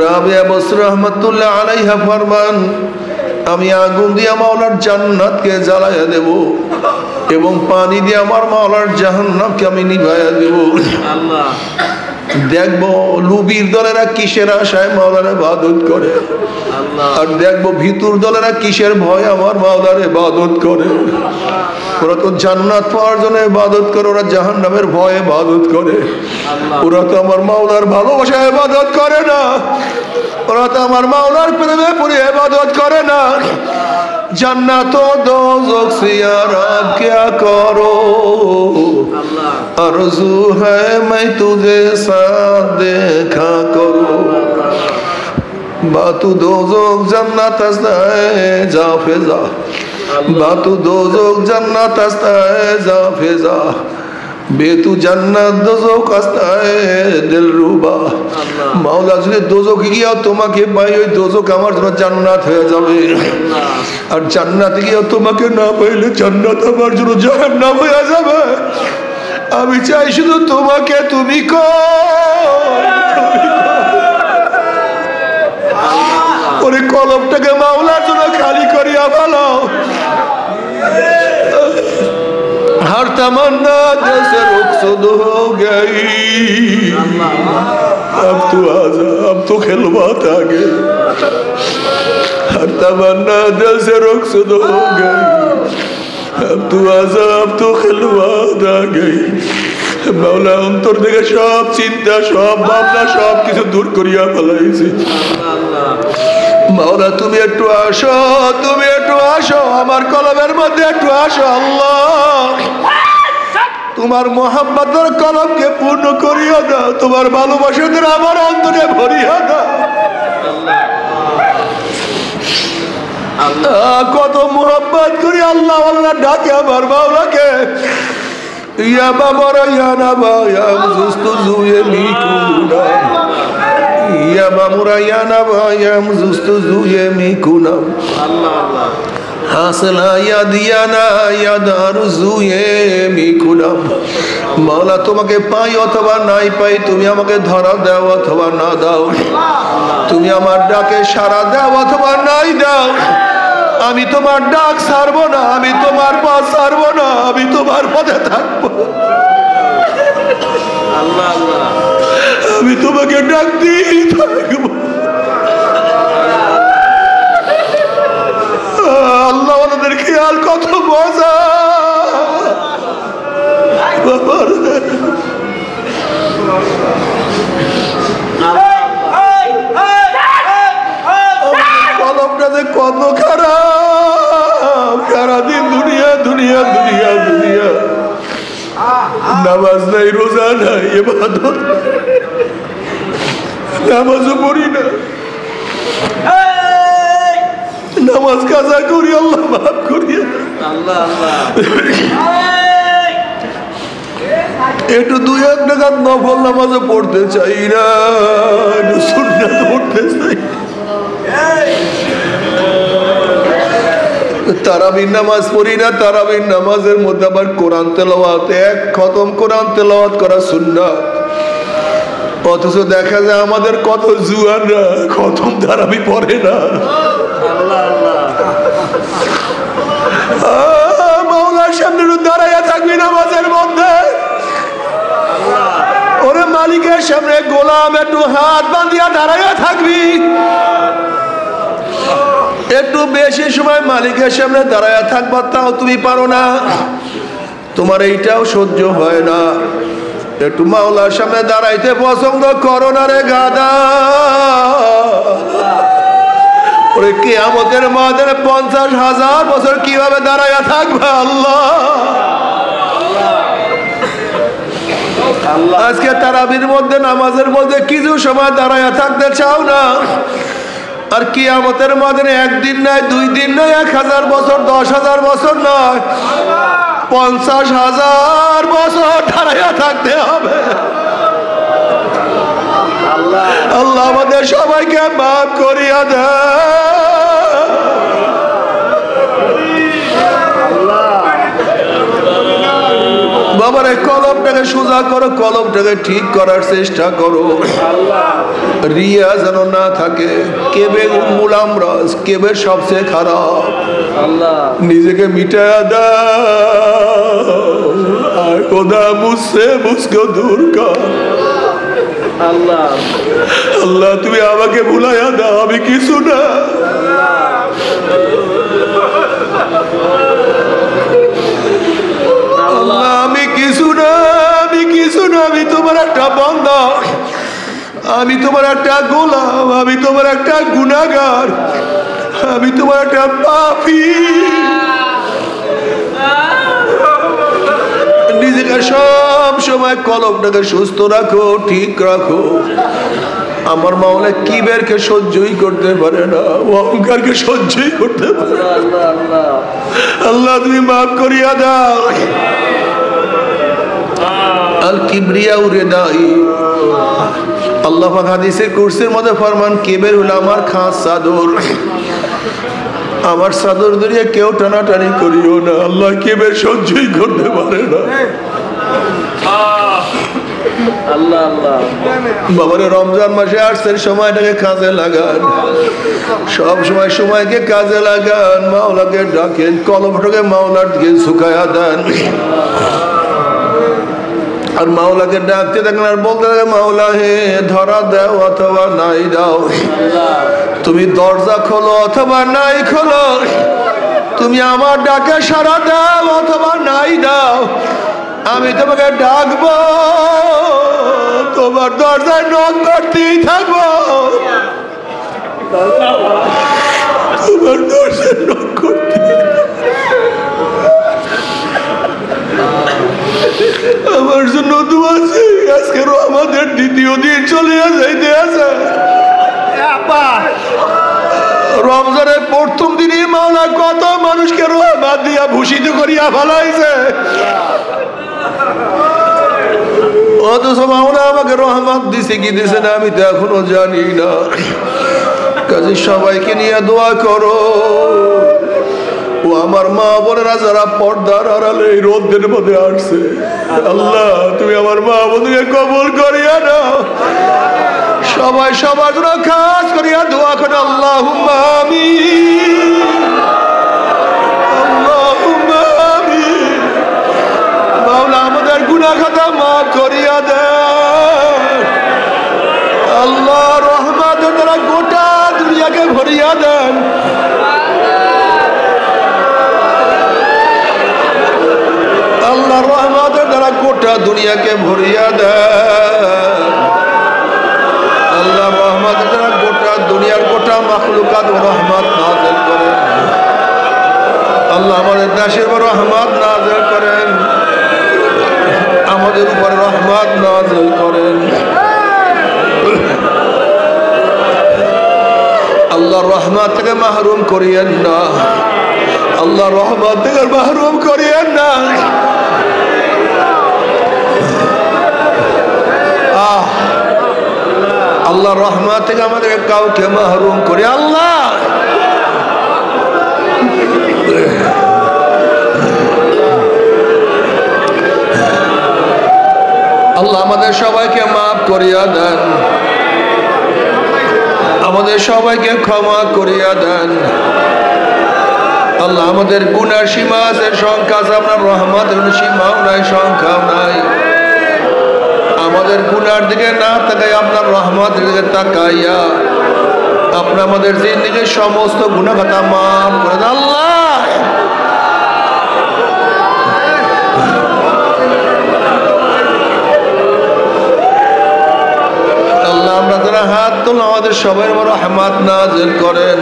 রাবিয়া বসরি রাহমাতুল্লাহ আলাইহা ফরমান, আমি আগুন দিয়ে মাওলার জান্নাতকে জ্বালাইয়া দেব এবং পানি দিয়ে আমার মাওলার জাহান্নামকে আমি নিভাইয়া দেব। দেখবো লুবির দলেরা কিসের আশায় মাওলার ইবাদত করে, আর দেখবো ভিতুর দলেরা কিসের ভয় আমার মাওলার ইবাদত করে। ওরা তো জান্নাত পাওয়ার জন্য ইবাদত করে, ওরা জাহান্নামের ভয়ে ইবাদত করে। ওরা তো আমার মাওলার ভালোবাসায় ইবাদত করে না, ওরা তো আমার মাওলার প্রেমে পড়ে ইবাদত করে না। जन्नत दोज़ख से यार आप क्या करो, आरज़ू है मैं तुझे साथ देखा करो। बातू दोज़ख जन्नत हस्ता है जा फिजा, बातू दोज़ख जन्नत हस्ता है जा फिजा, बेतु जन्नत दोज़ख हस्ता है दिल रुबा। মাওলা যদি দোজখে গিয়ে তোমাকে পাই, ওই দোজখ আমার জন্য জান্নাত হয়ে যাবে। আর জান্নাতে গিয়ে তোমাকে না পাইলে জান্নাত আমার জন্য জাহান্নাম হয়ে যাবে। আমি চাই শুধু তোমাকে, তুমি ওরে কলবটাকে মাওলার জন্য খালি করিয়া ভালো। हर तमन्ना जैसे रुखसद हो गई, अब तू आजा, अब तो खिलवात आ गई। हर तमन्ना जैसे रुखसद हो गई, अब तू आजा, अब तो खिलवात आ गई। মাওলা অন্তর থেকে সব চিন্তা, সব ভাবনা, সব কিছু দূর করিয়া ফেলাইছি। মাওলা তুমি একটু আসো, তুমি একটু আসো, আমার কলবের মধ্যে একটু আসো। আল্লাহ তোমার মোহাম্মতের কলবকে পূর্ণ করিয়া দাও, তোমার ভালোবাসাদের আমার অন্তরে ভরিয়া দাও। কত মোহাম্মত করি আল্লাহ আল্লাহ ডাকে আমার মাওলাকে। ইয়া বাবা ইয়া নাবা ইয়া মুস্তুজু ইয়ামিকুনা, ইয়া মামুরা ইয়া নাবা ইয়া মুস্তুজু ইয়ামিকুনা, আল্লাহ আল্লাহ হাসলা ইয়া দিয়ানা ইয়া দারুজু ইয়ামিকুনা। মাওলা তোমাকে পাই অথবা নাই পাই, তুমি আমাকে ধরা দাও অথবা না দাও, তুমি আমার ডাকে সাড়া দাও অথবা নাই দাও, আমি তোমার ডাক ছাড়বো না, আমি তোমার পথ ছাড়বো না, আমি তোমার পথে থাকবো। আল্লাহ আল্লাহ আমি তোমাকে ডাক দিয়ে থাকবো। আল্লাহ আমাদের খেয়াল কত মজা। কলমটাতে কত খারাপ, সারাদিন দুনিয়া দুনিয়া দুনিয়া দুনিয়া, নামাজ নাই, রোজা নাই, ইবাদত, নামাজও পড়ি না, নামাজ কাজা করি, আল্লাহ মাফ করিয়া। একটু দুই এক টাকা নফল নামাজও পড়তে চাই না, একটু সুন্নাত পড়তে চাই। তারাবির নামাজ পড়ি না, তারাবির নামাজের মধ্যে আবার কোরআন তেলাওয়াত, এক খতম কোরআন তেলাওয়াত করা সুন্নাত। অথচ দেখা যায় আমাদের কত জুয়ানরা খতম তারাবি পড়ে না। মাওলার সামনে দাঁড়াইয়া থাকবি নামাজের মধ্যে, ওরে মালিকের সামনে গোলাম একটু হাত বাঁধিয়া দাঁড়াইয়া থাকবি। একটু বেশি সময় মালিকের সামনে দাঁড়াইয়া থাকবা, তাও তুমি পারো না, তোমার এইটাও সহ্য হয় না। একটু মাওলার সামনে দাঁড়াইতে পছন্দ করো না রে গাদা। ওরে কিয়ামতের ময়দানে 50,000 বছর কিভাবে দাঁড়াইয়া থাকবে আল্লাহ। আজকে তারাবির মধ্যে, নামাজের মধ্যে কিছু সময় দাঁড়াইয়া থাকতে চাও না, আর কিয়ামতের ময়দানে একদিন নয়, 2 দিন নয়, 1000 বছর, 10,000 বছর নয়, 50,000 বছর দাঁড়াইয়া থাকতে হবে। আল্লাহ আমাদের সবাইকে মাফ করিয়া দেয়। বাবারে কলমটাকে সোজা করো, কলমটাকে ঠিক করার চেষ্টা করো, রিয়া যেন না থাকে। কেবে উম্মুল আমরাজ, কেবের সবচেয়ে খারাপ। নিজেকে মিটায়া দাও, খোদা মুঝসে মুঝকো দূর কর। আল্লাহ তুমি আমাকে ভুলাইয়া দাও, আমি কিছু না। আল্লাহ আমি কিছু না, আমি কিছু না, আমি তোমার একটা বান্দা, আমি তোমার একটা গোলাম, আমি তোমার একটা গুনাহগার, আমি তোমার একটা পাপী। নিজেকে সব সময় কলমটাকে সুস্থ রাখো, ঠিক রাখো। আমার মাওলা কিবেরকে সহ্যই করতে পারে না, অহংকারকে সহ্যই করতে পারে না। আল্লাহ তুমি মাফ করিয়া দাও। আল কিবরিয়াউ রিদাই, আল্লাহ পাক হাদিসে কুরসির মধ্যে ফরমান, কিবের হলো আমার খাস চাদর, আমার চাদর ধরিয়া কেউ টানাটানি করিও না। আল্লাহ কিবের সহ্যই করতে পারে না। বাবারে রমজান মাসে আসছেন, সময়টাকে কাজে লাগান, সব সময় সময়কে কাজে লাগান। মাওলাকে ডাকেন, কলমটাকে মাওলার দিকে ঝুঁকায়া দেন। আর মাওলাকে ডাকতে থাকেন আর বলতে থাকেন, মাওলা হে ধরা দাও অথবা নাই দাও, তুমি দরজা খোলো অথবা নাই খোলো, তুমি আমার ডাকে সাড়া দাও অথবা নাই দাও, আমি তোমাকে ডাকবো, তোমার দরজায় নক করতেই থাকবো, তোমার দরজায় নক করতে। আমার জন্য দোয়া আছে, আজকে আমাদের দ্বিতীয় দিন চলে যাইতে আছে। রমজানের প্রথম দিনই মাওলা কত মানুষকে রহমত দিয়া ভূষিত করিয়া ফেলাইছে, অথচ মাওলা আমাকে রহমত দিছে কি দিছে না আমি তো এখনো জানি না। কাজে সবাইকে নিয়ে দোয়া করো। ও আমার মা বোনেরা যারা পর্দার আড়ালে এই রোদের মধ্যে আসছে, আল্লাহ তুমি আমার মা বোনকে কবুল করিয়া নাও। সবাই সবার জন্য খাস করিয়া দোয়া করে, আল্লাহুম্মা আমিন, আল্লাহুম্মা আমিন। মাওলা আমাদের গুনাহ খাতা মাফ করিয়া দেন। আল্লাহ রহমতের দ্বারা গোটা দুনিয়াকে ভরিয়া দেন। আল্লাহ রহমতের দ্বারা গোটা দুনিয়াকে ভরিয়া দেন। আল্লাহ রহমতের দ্বারা গোটা দুনিয়ার গোটা মাখলুকাত রহমত নাযিল করেন। আল্লাহ আমাদের দেশের উপর রহমত নাযিল করেন, আমাদের উপর রহমত নাযিল করেন। আল্লাহ রহমত থেকে মাহরুম করিয়েন না, আল্লাহ রহমত থেকে মাহরুম করিয়েন না। আল্লাহ রহমত থেকে আমাদের কাউকে মাহরুম করে আল্লাহ। আল্লাহ আমাদের সবাইকে মাফ করিয়া দেন, আমাদের সবাইকে ক্ষমা করিয়া দেন। আল্লাহ আমাদের গুনার সীমা আছে, সংখ্যা আছে, আপনার রহমতের সীমাও নাই, সংখ্যাও নাই। আমাদের গুনার দিকে না তাকাই আপনার রহমতের দিকে তাকাইয়া আপনি আমাদের জিন্দেগীর সমস্ত গুনাহ খাতা মাফ করে দেন আল্লাহ। আল্লাহ আমরা যারা হাত তুললাম আমাদের সবাই রহমত নাযিল করেন,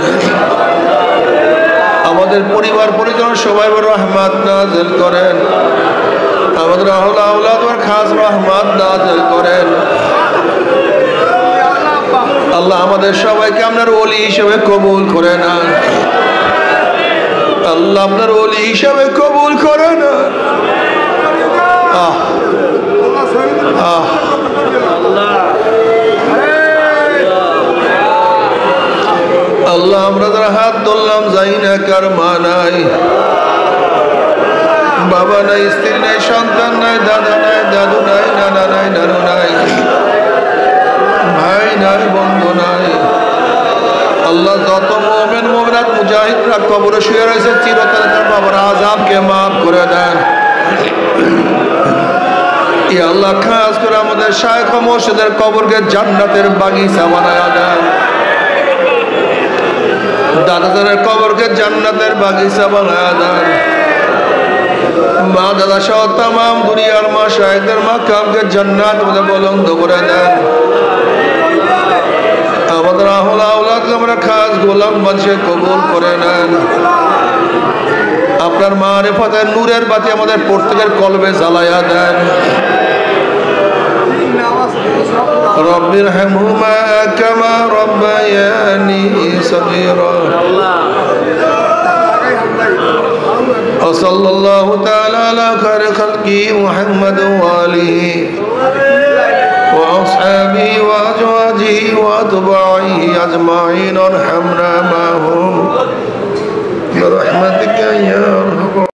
আমাদের পরিবার পরিজন সবাই রহমত নাযিল করেন, আমাদের আওলাদ খাস রহমত নাযিল করেন। আল্লাহ আমাদের সবাইকে আপনার ওলি হিসেবে কবুল করে নেন, আল্লাহ আপনার ওলি হিসেবে কবুল করে নেন। আল্লাহ আমরা যারা হাত ধরলাম যাই না কার মা নাই, বাবা নাই, স্ত্রী নাই, সন্তান নাই, দাদা নাই, দাদু নাই, নানা নাই, নানু নাই, ভাই নাই, বন্ধু নাই। আল্লাহ যত মুমিন মুমিনাত মুজাহিদরা কবরে শুয়ে রয়েছে চিরতরে তার বাবার আযাবকে মাফ করে দেন। ইয়া আল্লাহ খাস করে আমাদের শায়খ মুর্শিদের কবরকে জান্নাতের বাগিচা বানায়া দেন, দাদাদের কবরকে জান্নাতের বাগিচা বানায়া দেন, মা দাদা সহ তামাম দুনিয়ার মা শায়খদের মাকামকে জান্নাত মধ্যে বুলন্দ করে দেন। আমাদের আহল আওলাদকে আমরা খাস গোলাম বানিয়ে কবুল করে নেন। আপনার মারিফতের নূরের বাতি আমাদের প্রত্যেকের কলবে জ্বালায়া দেন। রব্বির হামহুমা কামা রব্বায়ানি সগীরা। وصلى الله تعالى على خير خلقه محمد وآله وأصحابه وأزواجه وأتباعه أجمعين وارحمنا معهم برحمتك يا أرحم